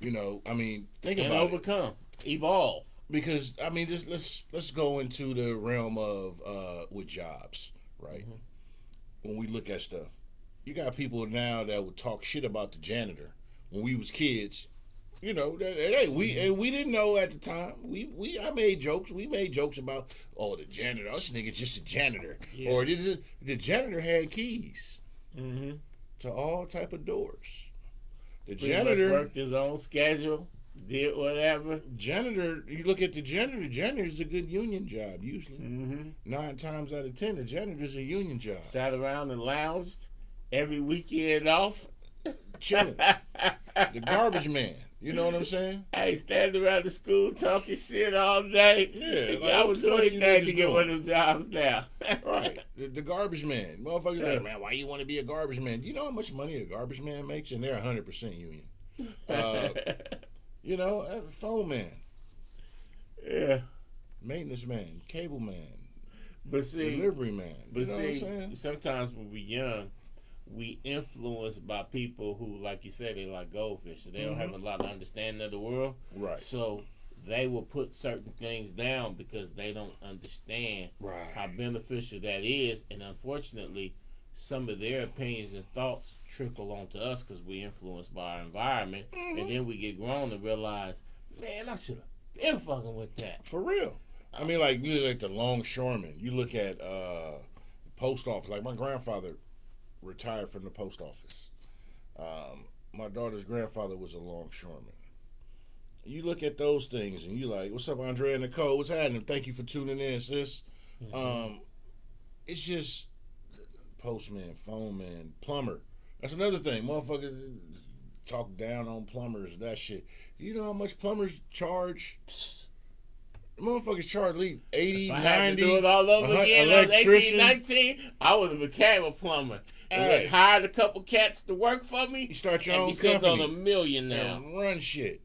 You know, I mean, think and about overcome, evolve. Because I mean, just let's go into the realm of with jobs, right? When we look at stuff, you got people now that would talk shit about the janitor when we was kids. You know, we didn't know at the time. I made jokes. We made jokes about, oh, the janitor. This nigga's just a janitor, or the janitor had keys to all type of doors. The janitor worked his own schedule, did whatever. Janitor, you look at the janitor. Janitor's a good union job usually. 9 times out of 10, the janitor's a union job. Sat around and lounged every weekend off, chilling. The garbage man. You know what I'm saying? Hey, standing around the school talking shit all day. Yeah, like, I was doing anything to get one of them jobs now. Right. The garbage man. Motherfuckers like, man, why you want to be a garbage man? Do you know how much money a garbage man makes? And they're 100% union. You know, phone man. Yeah. Maintenance man. Cable man. But see, delivery man. But you know what I'm saying? sometimes when we're young, we influenced by people who, like you said, they like goldfish. So they don't have a lot of understanding of the world. Right. So they will put certain things down because they don't understand how beneficial that is. And unfortunately, some of their opinions and thoughts trickle onto us because we influenced by our environment. And then we get grown and realize, man, I should have been fucking with that. For real. I mean, like, you look at the longshoremen. You look at post office. Like, my grandfather retired from the post office. My daughter's grandfather was a longshoreman. You look at those things and you like, what's up, Andrea and Nicole? What's happening? Thank you for tuning in, sis. It's just postman, phone man, plumber. That's another thing. Motherfuckers talk down on plumbers, that shit. You know how much plumbers charge? Motherfuckers charge at least 80, 90. I had to do it all over again. I was 18, 19. I was a mechanical plumber. And hired a couple cats to work for me. You start your own company. company. On $1 million now. And run shit.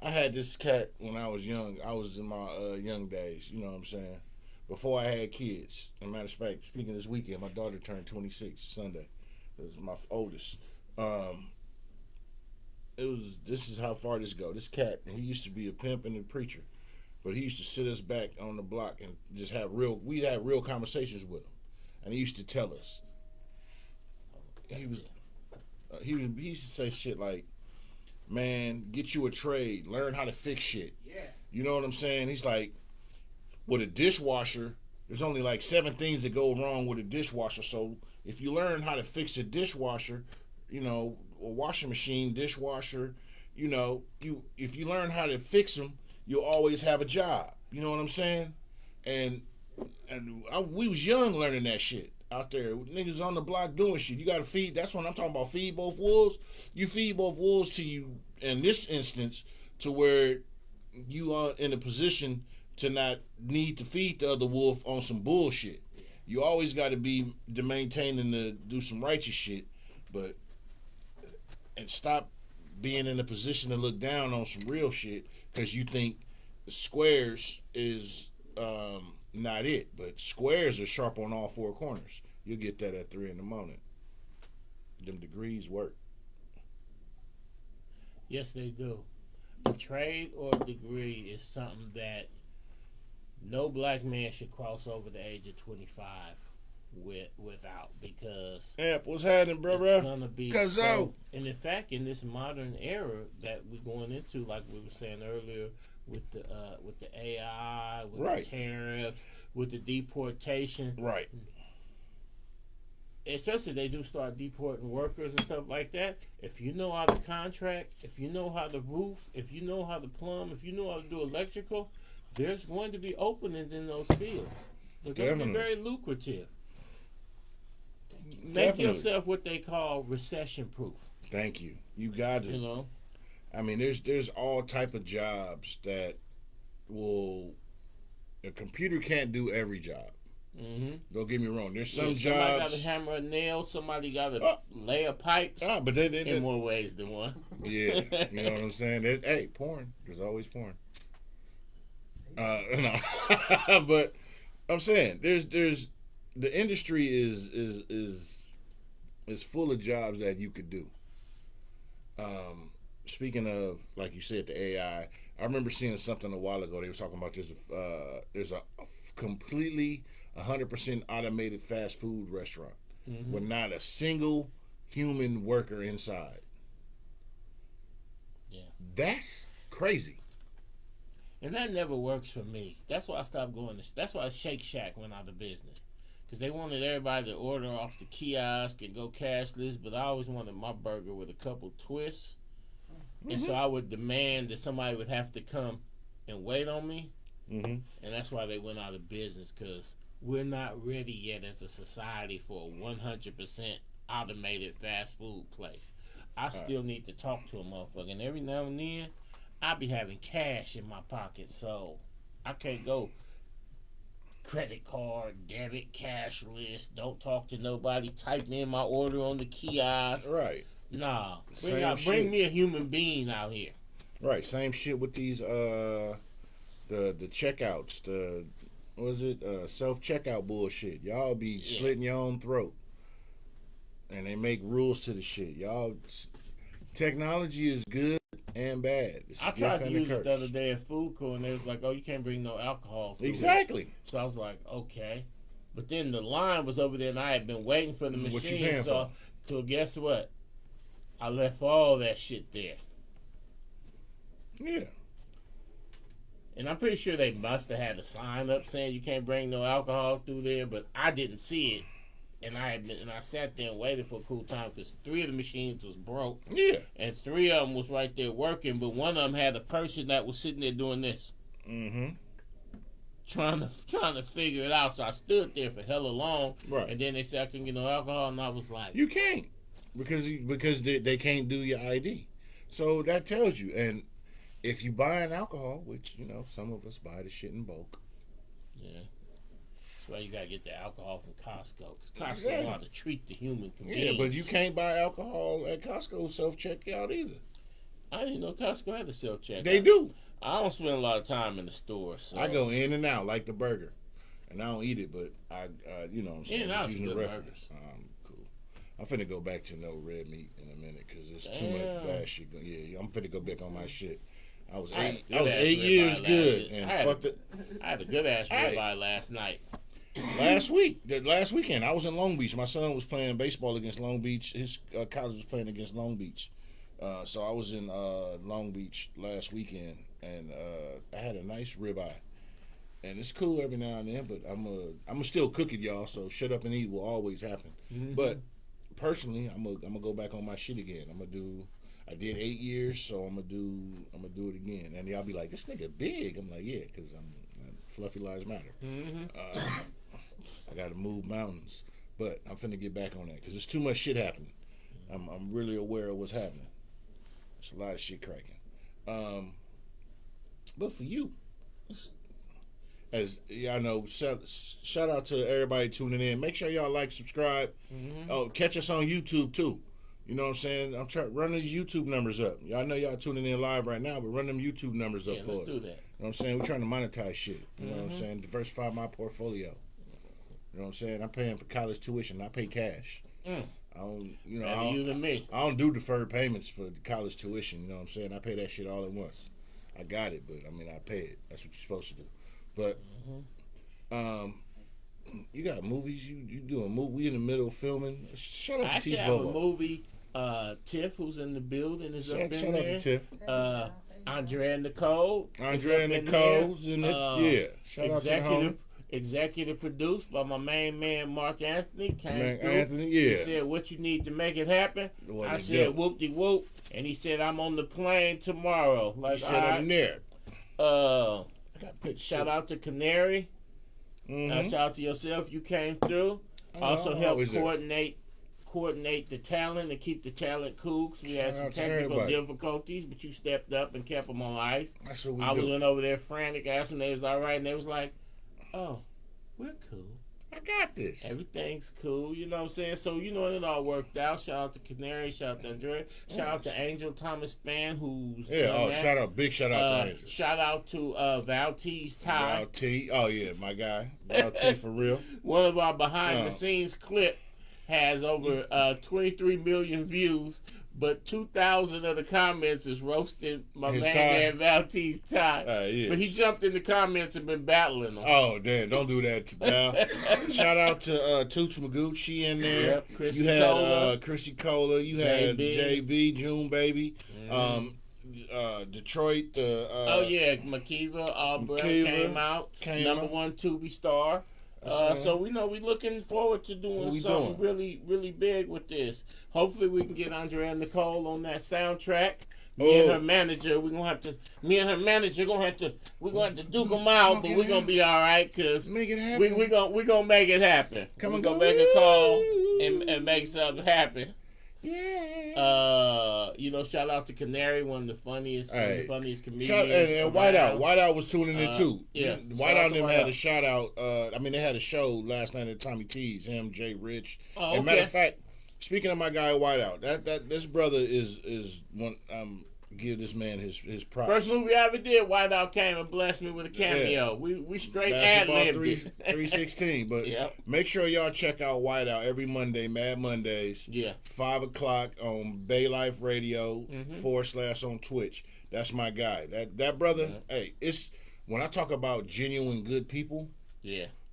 I had this cat when I was young. I was in my young days. You know what I'm saying? Before I had kids. As a matter of fact, speaking this weekend, my daughter turned 26 Sunday. This is my oldest. This is how far this go. This cat, he used to be a pimp and a preacher. But he used to sit us back on the block and just we'd have real conversations with him. And he used to tell us. He used to say shit like, man, get you a trade, learn how to fix shit. Yes. You know what I'm saying? He's like, with a dishwasher, there's only like 7 things that go wrong with a dishwasher. So if you learn how to fix a dishwasher, you know, a washing machine, dishwasher, you know, if you learn how to fix them, you'll always have a job. You know what I'm saying? And we was young learning that shit out there. Niggas on the block doing shit. You got to feed. That's what I'm talking about. Feed both wolves. You feed both wolves to you. In this instance, to where you are in a position to not need to feed the other wolf on some bullshit. You always got to be maintaining to do some righteous shit, and stop being in a position to look down on some real shit because you think squares is not it. But squares are sharp on all four corners. You'll get that at 3 in the morning. Them degrees work. Yes, they do. A trade or a degree is something that no black man should cross over the age of 25 without, because what's happening, bro? It's gonna be so. And in fact, in this modern era that we're going into, like we were saying earlier, with the AI, with right. the tariffs, with the deportation, right. Especially they do start deporting workers and stuff like that. If you know how to contract, if you know how to roof, if you know how to plumb, if you know how to do electrical, there's going to be openings in those fields. They're going to be very lucrative. Make yourself what they call recession proof. Thank you. You got it. You know, I mean, there's all type of jobs that will. A computer can't do every job. Mm-hmm. Don't get me wrong. There's some jobs. Somebody got to hammer a nail. Somebody got to lay a pipe. But they in more ways than one. Yeah, you know what I'm saying. Hey, porn. There's always porn. No, but I'm saying there's the industry is full of jobs that you could do. Speaking of, like you said, the AI, I remember seeing something a while ago. They were talking about this. There's a completely 100% automated fast food restaurant with not a single human worker inside. Yeah, that's crazy. And that never works for me. That's why I stopped going. That's why Shake Shack went out of business, because they wanted everybody to order off the kiosk and go cashless. But I always wanted my burger with a couple twists, and so I would demand that somebody would have to come and wait on me. And that's why they went out of business, because we're not ready yet as a society for a 100% automated fast food place. I still need to talk to a motherfucker, and every now and then I be having cash in my pocket, so I can't go credit card, debit, cashless, don't talk to nobody, type in my order on the kiosk. Right. Nah. Bring me a human being out here. Right. Same shit with these the checkouts, the self checkout bullshit. Y'all be slitting your own throat. And they make rules to the shit. Y'all, technology is good and bad. I tried to use it the other day at food court, and they was like, "Oh, you can't bring no alcohol through exactly." It. So I was like, "Okay," but then the line was over there, and I had been waiting for the machine. What you paying for? So guess what? I left all that shit there. Yeah. And I'm pretty sure they must have had a sign up saying you can't bring no alcohol through there, but I didn't see it. And I sat there and waited for a cool time, because 3 of the machines was broke. Yeah. And 3 of them was right there working, but one of them had a person that was sitting there doing this. Trying to figure it out. So I stood there for hella long. Right. And then they said I couldn't get no alcohol, and I was like, you can't, because they can't do your ID. So that tells you. And if you buy an alcohol, which some of us buy the shit in bulk. Yeah. That's why you gotta get the alcohol from Costco, because Costco know how to treat the human convenience. Yeah, but you can't buy alcohol at Costco self-checkout either. I didn't know Costco had a self-checkout. They do. I don't spend a lot of time in the store. So. I go in and out like the burger, and I don't eat it, but I what I'm saying, In and out's using the good reference. Cool. I'm finna go back to no red meat in a minute, because there's too much bad shit. Yeah, I'm finna go back on my shit. I was 8 years good and fucked it. I had a good ass ribeye last night. Last weekend, I was in Long Beach. My son was playing baseball against Long Beach. His college was playing against Long Beach. So I was in Long Beach last weekend, and I had a nice ribeye. And it's cool every now and then, but I'm still cook it, y'all. So shut up and eat will always happen. But personally, I'm gonna go back on my shit again. I did 8 years, so I'm gonna do it again. And y'all be like, this nigga big. I'm like, yeah, because I'm Fluffy Lives Matter. I got to move mountains, but I'm finna get back on that because there's too much shit happening. I'm really aware of what's happening. There's a lot of shit cracking. But for you, as y'all know, shout out to everybody tuning in. Make sure y'all like, subscribe. Oh, catch us on YouTube too. You know what I'm saying? I'm trying run these YouTube numbers up. Y'all know y'all tuning in live right now, but run them YouTube numbers up for us. Do that. You know what I'm saying? We're trying to monetize shit. You know what I'm saying? Diversify my portfolio. You know what I'm saying? I'm paying for college tuition. I pay cash. I don't, you know, I don't do deferred payments for college tuition. You know what I'm saying? I pay that shit all at once. I got it, but I mean, I pay it. That's what you're supposed to do. But you got movies. You doing a movie? We in the middle of filming. Shout out to Teach Bobo. I have a movie. Tiff, who's in the building, is up in there. Shout out to Tiff. Andrea and Nicole. Andrea and Nicole's in it. Yeah. Shout out to the homie. Executive produced by my main man Mark Anthony. He said, "What you need to make it happen?" I said, "Whoop de whoop," and he said, "I'm on the plane tomorrow." Like, he said, "I'm there." Shout out to Canary. Shout out to yourself. You came through. Also helped coordinate the talent and keep the talent cool. Cause we had some technical difficulties, but you stepped up and kept them on ice. That's what I went over there frantic, asking them they was all right, and they was like, "Oh, we're cool. I got this. Everything's cool." You know what I'm saying? So, you know, it all worked out. Shout out to Canary. Shout out to Andrea. Shout out to Angel Thomas Spann, who's big shout out to Angel. Shout out to Val T's Ty. Val T. Oh yeah, my guy. Val T for real. One of our behind the scenes clip has over 23 million views, but 2,000 of the comments is roasting my man Val T's Ty. But he jumped in the comments and been battling them. Oh, damn. Don't do that to Val. Shout out to Tooch Magoo. She in there. Yep, you had Chrissy Cola. You had JB, June Baby. Detroit. Makiva Aubrey came out. Number one Tubi star. So we know we're looking forward to doing something really, really big with this. Hopefully we can get Andrea and Nicole on that soundtrack. Me and her manager, we're gonna have to duke them out, but we're gonna be all right because make it happen. We're gonna make it happen. We're gonna make a call and make something happen. Yeah. Shout out to Canary, one of the funniest comedians. And Whiteout. Whiteout was tuning in too. Yeah. Whiteout and them had a shout out. They had a show last night at Tommy T's. Him, Jay Rich. And matter of fact, speaking of my guy Whiteout, this brother is one. Give this man his props. First movie I ever did, Whiteout came and blessed me with a cameo. We straight ad-libbed 316. But make sure y'all check out Whiteout every Monday, Mad Mondays. 5 o'clock on Bay Life Radio / on Twitch. That's my guy. That brother. Hey, it's when I talk about genuine good people.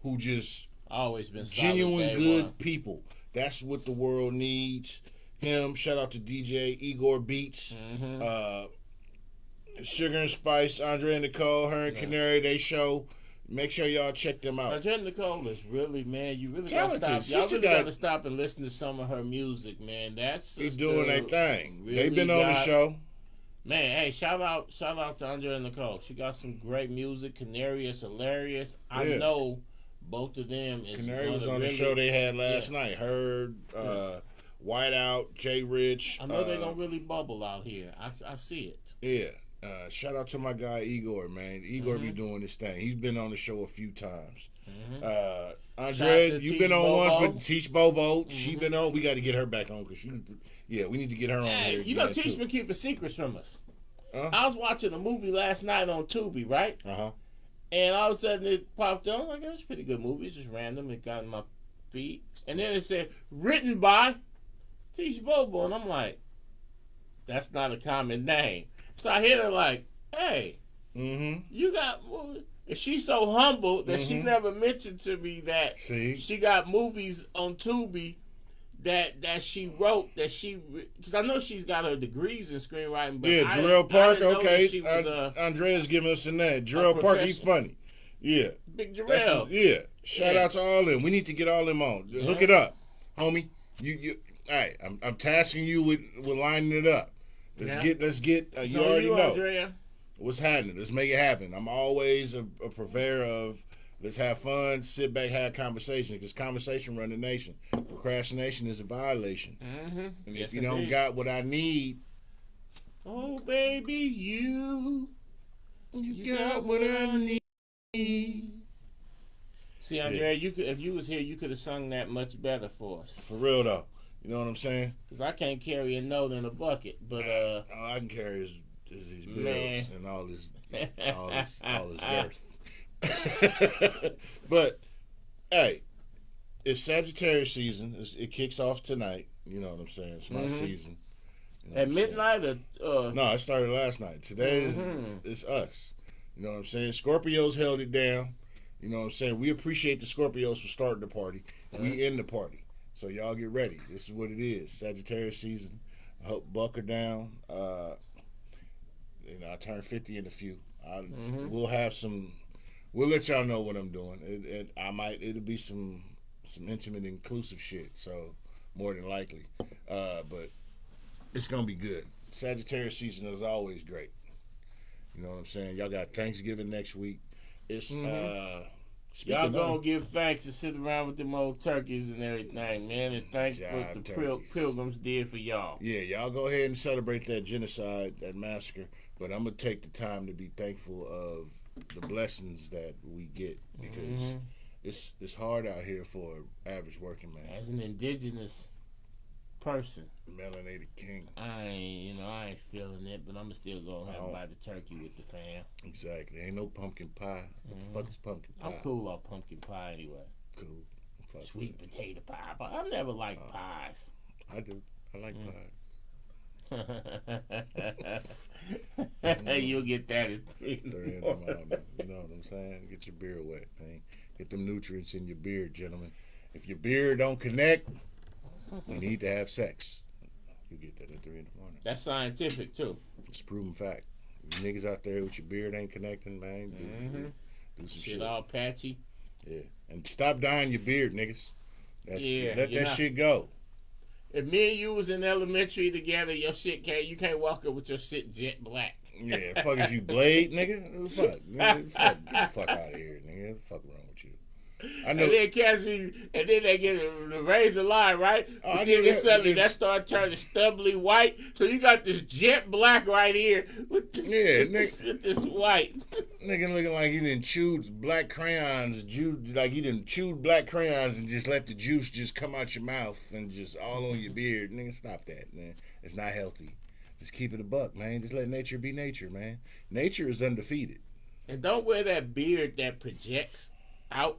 Who just always been genuine good people. That's what the world needs. Him, shout out to DJ Igor Beats, Sugar and Spice, Andrea and Nicole, her and Canary, they show. Make sure y'all check them out. Andrea and Nicole is really, man, you really gotta stop. Y'all really gotta stop and listen to some of her music, man. She's doing their thing. Really they've been on the show. Man, hey, shout out to Andrea and Nicole. She got some great music. Canary is hilarious. I know both of them. Canary was on the show they had last night. Heard. Whiteout, Jay Rich. I know they're gonna really bubble out here. I see it. Yeah. Shout out to my guy Igor, man. Igor be doing this thing. He's been on the show a few times. Andrea, you've been on once, but Teach Bobo, she been on. We got to get her back on because we need to get her on here. You know, Teach been keeping secrets from us. I was watching a movie last night on Tubi, right? And all of a sudden it popped up. I'm like, that's a pretty good movie. It's just random. It got in my feed, and then it said written by Teach Bobo, and I'm like, that's not a common name. So I hit her like, hey, you got, and she's so humble that she never mentioned to me that she got movies on Tubi that she wrote, because I know she's got her degrees in screenwriting. But Jarrell Park, okay. Andrea's giving us a name. Jarrell Park, he's funny. Yeah. Big Jarrell. Shout out to all them. We need to get all them on. Hook it up, homie. You. All right, I'm tasking you with lining it up. Let's get. You So already know Andrea? what's happening. Let's make it happen. I'm always a purveyor of let's have fun, sit back, have conversation. Because conversation run the nation. Procrastination is a violation. Mm-hmm. And Yes, if you don't got what I need, oh baby, you got what I need. See, Andrea, you could, if you was here, you could have sung that much better for us. For real though, you know what I'm saying? Cause I can't carry a note in a bucket, but all I can carry is these bills Man. and all this girth. But hey, it's Sagittarius season. It kicks off tonight. You know what I'm saying? It's my season. You know at what I'm midnight or no, it started last night. Today is it's us. You know what I'm saying? Scorpios held it down. You know what I'm saying? We appreciate the Scorpios for starting the party. We in the party. So y'all get ready. This is what it is. Sagittarius season. I hope buckle down. I turn 50 in a few. We'll have some. We'll let y'all know what I'm doing. It'll be some intimate, inclusive shit. So more than likely, but it's gonna be good. Sagittarius season is always great. You know what I'm saying? Y'all got Thanksgiving next week. It's y'all gonna give thanks and sit around with them old turkeys and everything, man, and thank what the pilgrims did for y'all. Yeah, y'all go ahead and celebrate that genocide, that massacre. But I'm gonna take the time to be thankful of the blessings that we get because it's hard out here for an average working man. As an indigenous person, Melanated king. I ain't feeling it, but I'm still gonna have by the turkey with the fam. Exactly. Ain't no pumpkin pie. What the fuck is pumpkin pie? I'm cool on pumpkin pie anyway. Cool. Fuck Sweet potato pie, but I've never liked pies. I do. I like pies. You'll get that at 3 in the morning. You know what I'm saying? Get your beard wet, man. Get them nutrients in your beard, gentlemen. If your beard don't connect, you need to have sex. You get that at 3 in the morning. That's scientific too. It's a proven fact. You niggas out there with your beard ain't connecting, man. Do some shit. All patchy. Yeah. And stop dyeing your beard, niggas. Let that shit go. If me and you was in elementary together, your shit you can't walk up with your shit jet black. Yeah, fuck is you Blade, nigga? What the fuck? Nigga, get the fuck out of here, nigga. What the fuck wrong with you? I know. And then catch me, and then they get the razor line, right? Oh, then suddenly that start turning stubbly white. So you got this jet black right here with this, with this white. Nigga looking like he didn't chew black crayons, like he didn't chew black crayons and just let the juice just come out your mouth and just all on your beard. Nigga, stop that, man. It's not healthy. Just keep it a buck, man. Just let nature be nature, man. Nature is undefeated. And don't wear that beard that projects out.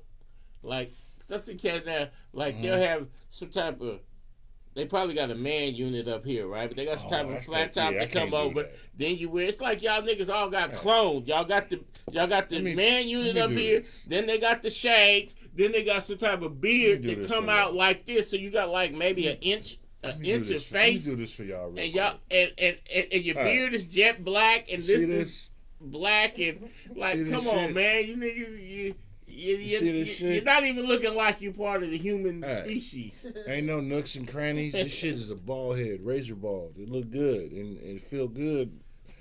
Like, just in case now, like they'll have some type of, they probably got a man unit up here, right? But they got some type of flat top that come over. Then you wear, it's like y'all niggas all got cloned. Y'all got the man unit up here. Then they got the shades. Then they got some type of beard that come out like this. So you got like maybe an inch of face. Let me do this for y'all real and y'all and your beard is jet black and this is black and like come on, man. You niggas you're not even looking like you're part of the human species. Ain't no nooks and crannies. This shit is a bald head, razor bald. It look good and it feel good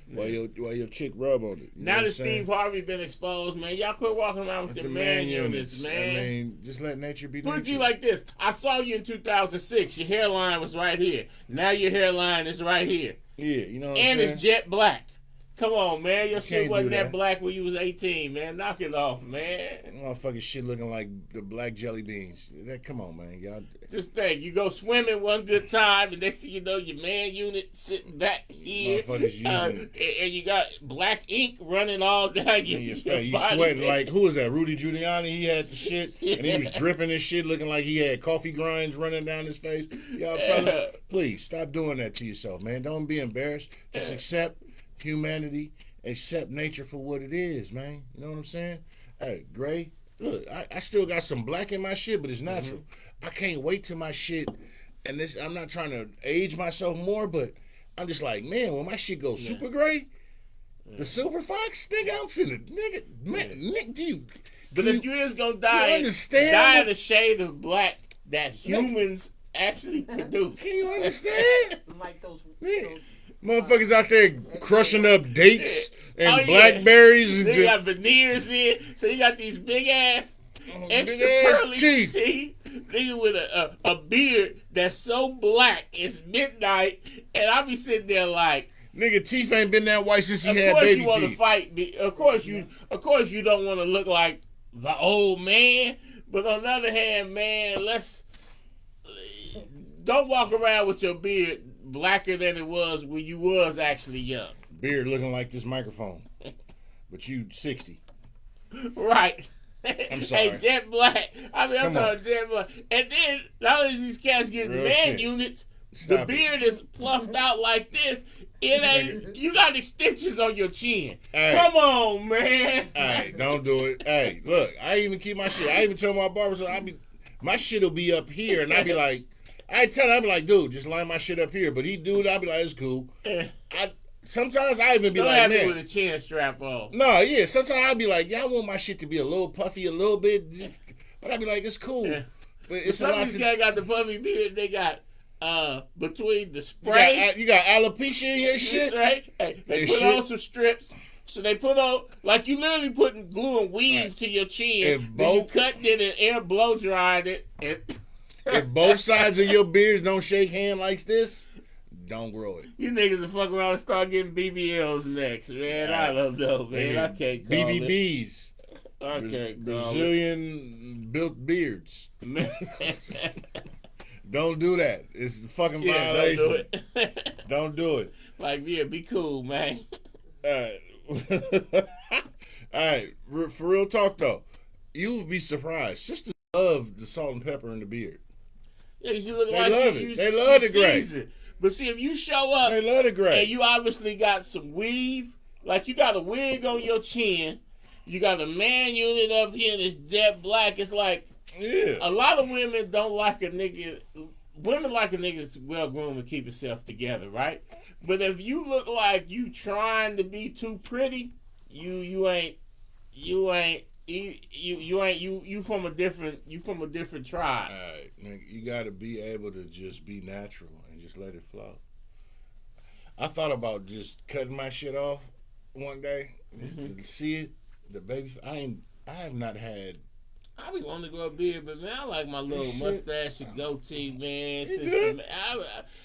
while your chick rub on it. Now that Steve Harvey been exposed, man, y'all quit walking around with the man units, man. I mean, just let nature be nature. Put you like this. I saw you in 2006. Your hairline was right here. Now your hairline is right here. Yeah, you know what I'm saying? And it's jet black. Come on, man. Your shit wasn't that black when you was 18, man. Knock it off, man. Motherfucking shit looking like the black jelly beans. Come on, man. Y'all. Just think, you go swimming one good time, and next thing you know, your man unit sitting back here. And you got black ink running all down your face. You sweating man. Like, who was that? Rudy Giuliani? He had the shit, and he was dripping his shit, looking like he had coffee grinds running down his face. Y'all fellas, please, stop doing that to yourself, man. Don't be embarrassed. Just accept humanity, accept nature for what it is, man. You know what I'm saying? Hey, Gray, look, I still got some black in my shit, but it's natural. I can't wait till my shit, and this, I'm not trying to age myself more, but I'm just like, man, when my shit goes super gray, the silver fox, nigga, I'm finna, nigga, dude. But if you is gonna die in the shade of black that humans actually produce. Can you understand? Like those Motherfuckers out there crushing up dates and blackberries. And they got veneers in, so you got these big ass, extra pearly teeth. Nigga with a beard that's so black, it's midnight, and I be sitting there like, nigga, teeth ain't been that white since he had baby teeth. Of course you want to fight. Of course you don't want to look like the old man. But on the other hand, man, don't walk around with your beard blacker than it was when you was actually young. Beard looking like this microphone, but you 60. Right. I'm sorry. Hey, jet black. I'm talking jet black. And then not only is these cats getting real man shit. Units, the beard is pluffed out like this. It ain't. You got extensions on your chin. Hey. Come on, man. Hey, don't do it. Hey, look, I even keep my shit. I even tell my barber, so my shit'll be up here, and I be like, I be like, dude, just line my shit up here. But he do it, I be like, it's cool. Sometimes I even be don't like, have man, it with a chin strap on. No, yeah. Sometimes I be like, yeah, I want my shit to be a little puffy, a little bit, but I be like, it's cool. Yeah. But it's some a lot. These guys got the puffy beard. They got between the spray. You got alopecia in your shit. Right? Hey, they put on some strips. So they put on, like you literally putting glue and weave to your chin. Then you cut it and air blow dried it. If both sides of your beards don't shake hand like this, don't grow it. You niggas will fuck around and start getting BBLs next, man. I don't know, man. I can't call BBBs. I can't call Brazilian built beards. Don't do that. It's a fucking violation. Don't do it. Don't do it. Like, yeah, be cool, man. All right. For real talk, though, you would be surprised. Sisters love the salt and pepper in the beard. Yeah, you look they like love you it. They love the gray. But see, if you show up, they love the gray. And you obviously got some weave, like you got a wig on your chin, you got a man unit up here that's jet black. It's like, a lot of women don't like a nigga. Women like a nigga that's well groomed and keep himself together, right? But if you look like you trying to be too pretty, you from a different tribe. All right, nigga, you got to be able to just be natural and just let it flow. I thought about just cutting my shit off one day just to see it. The baby, I have not had. I be wanting to grow a beard, but man, I like my little mustache and goatee, man.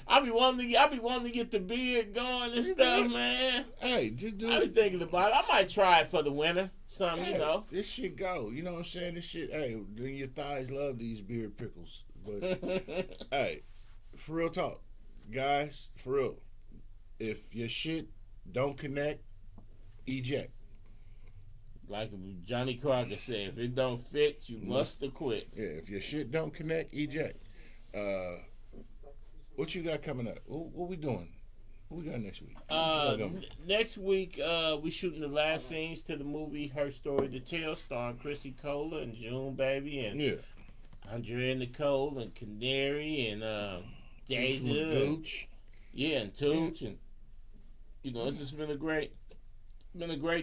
I be wanting to get the beard going and stuff, man. Hey, just do it. I be thinking about it. I might try it for the winter. Something, This shit go. You know what I'm saying? This shit, your thighs love these beard prickles. But, hey, for real talk. Guys, for real. If your shit don't connect, eject. Like Johnny Crocker said, if it don't fit, you must have quit. Yeah, if your shit don't connect, eject. What you got coming up? What we doing? What we got next week? Next week, we shooting the last scenes to the movie Her Story to Tell, starring Chrissy Cola and June Baby and Andrea Nicole and Canary and Deja. Gooch. Yeah, and Tooch. And, it's just been a great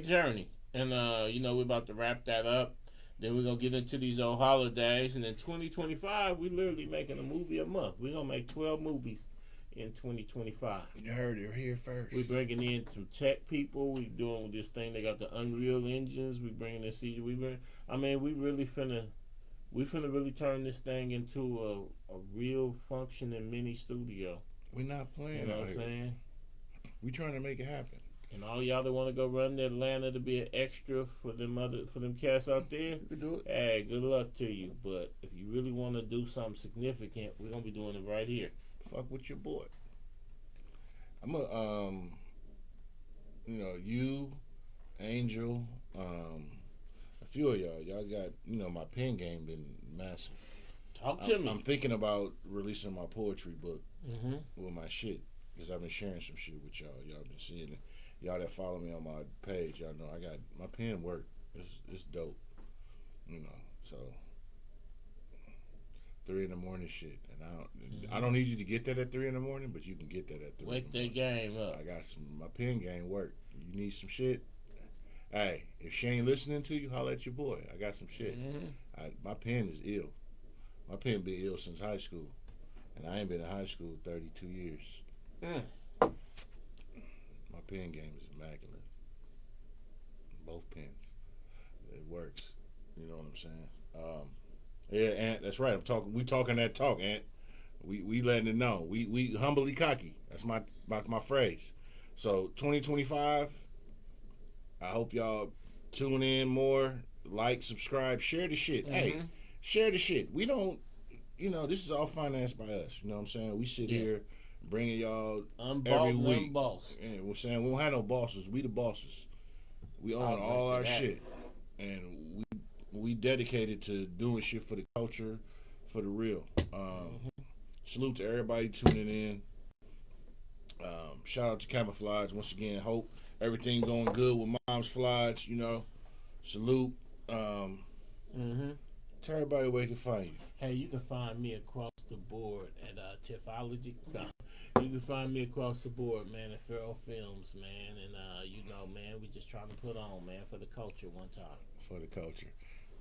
journey. And, we're about to wrap that up. Then we're going to get into these old holidays. And in 2025, we literally making a movie a month. We're going to make 12 movies in 2025. You heard it here first. We're bringing in some tech people. We doing this thing. They got the Unreal engines. We bringing in CG. we really finna really turn this thing into a real functioning mini studio. We're not playing. You know what I'm saying? We trying to make it happen. And all y'all that want to go run to Atlanta to be an extra for them cats out there, you can do it. Hey, good luck to you. But if you really want to do something significant, we're gonna be doing it right here. Fuck with your boy. I'm you, Angel, a few of y'all got, my pen game been massive. Talk to me. I'm thinking about releasing my poetry book with my shit, because I've been sharing some shit with y'all. Y'all been seeing it. Y'all that follow me on my page, y'all know I got my pen work. It's dope, So 3 a.m. shit, and I don't need you to get that at 3 a.m, but you can get that at 3. Wake that game up. I got my pen game work. You need some shit. Hey, if she ain't listening to you, holler at your boy. I got some shit. My pen is ill. My pen been ill since high school, and I ain't been in high school 32 years. pen game is immaculate. Both pens, it works. You know what I'm saying? Yeah, Ant, that's right. We talking that talk, Ant. We letting it know. We humbly cocky. That's my phrase. So 2025. I hope y'all tune in more, like, subscribe, share the shit. Mm-hmm. Hey, share the shit. We don't, this is all financed by us. You know what I'm saying? We sit here bringing y'all every week. Unbossed. And we're saying we don't have no bosses. We the bosses. We own all our shit, and we dedicated to doing shit for the culture, for the real. Salute to everybody tuning in. Shout out to Camouflage once again. Hope everything going good with Mom's Flies. Salute. Tell everybody where they can find you. Hey, you can find me across the board at Tiffology. You can find me across the board, man, at Feral Films, man. And, man, we just trying to put on, man, for the culture one time. For the culture.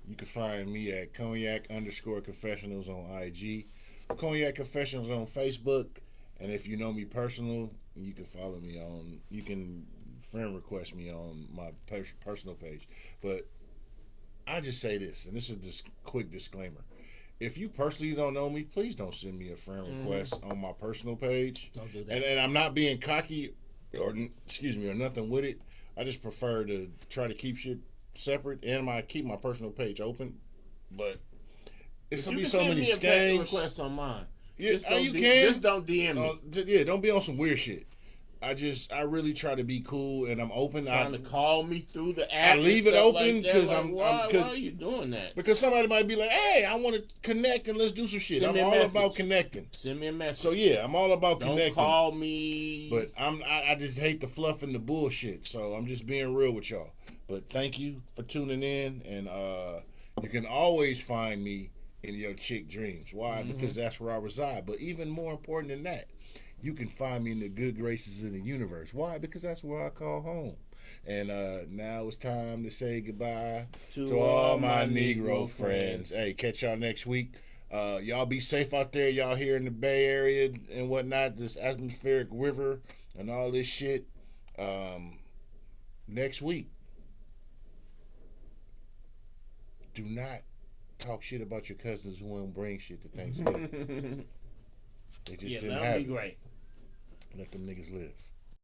You can find me at Cognac_Confessionals on IG. Cognac Confessionals on Facebook. And if you know me personal, you can follow me you can friend request me on my personal page. But I just say this, and this is just quick disclaimer. If you personally don't know me, please don't send me a friend request on my personal page. Don't do that. And I'm not being cocky or nothing with it. I just prefer to try to keep shit separate, and I keep my personal page open. But it's gonna be so many scams. Requests on mine. Yeah, Just don't DM me. Don't be on some weird shit. I really try to be cool, and I'm open. Trying to call me through the app. I leave it open because why are you doing that? Because somebody might be like, "Hey, I want to connect and let's do some shit." I'm all about connecting. Send me a message. So yeah, I'm all about connecting. Don't call me. But I just hate the fluff and the bullshit. So I'm just being real with y'all. But thank you for tuning in, and you can always find me in your chick dreams. Why? Because that's where I reside. But even more important than that, you can find me in the good graces of the universe. Why? Because that's where I call home. And now it's time to say goodbye to all my Negro friends. Hey, catch y'all next week. Y'all be safe out there. Y'all here in the Bay Area and whatnot, this atmospheric river and all this shit. Next week, do not talk shit about your cousins who won't bring shit to Thanksgiving. They just didn't have it. That'd be great. Let them niggas live.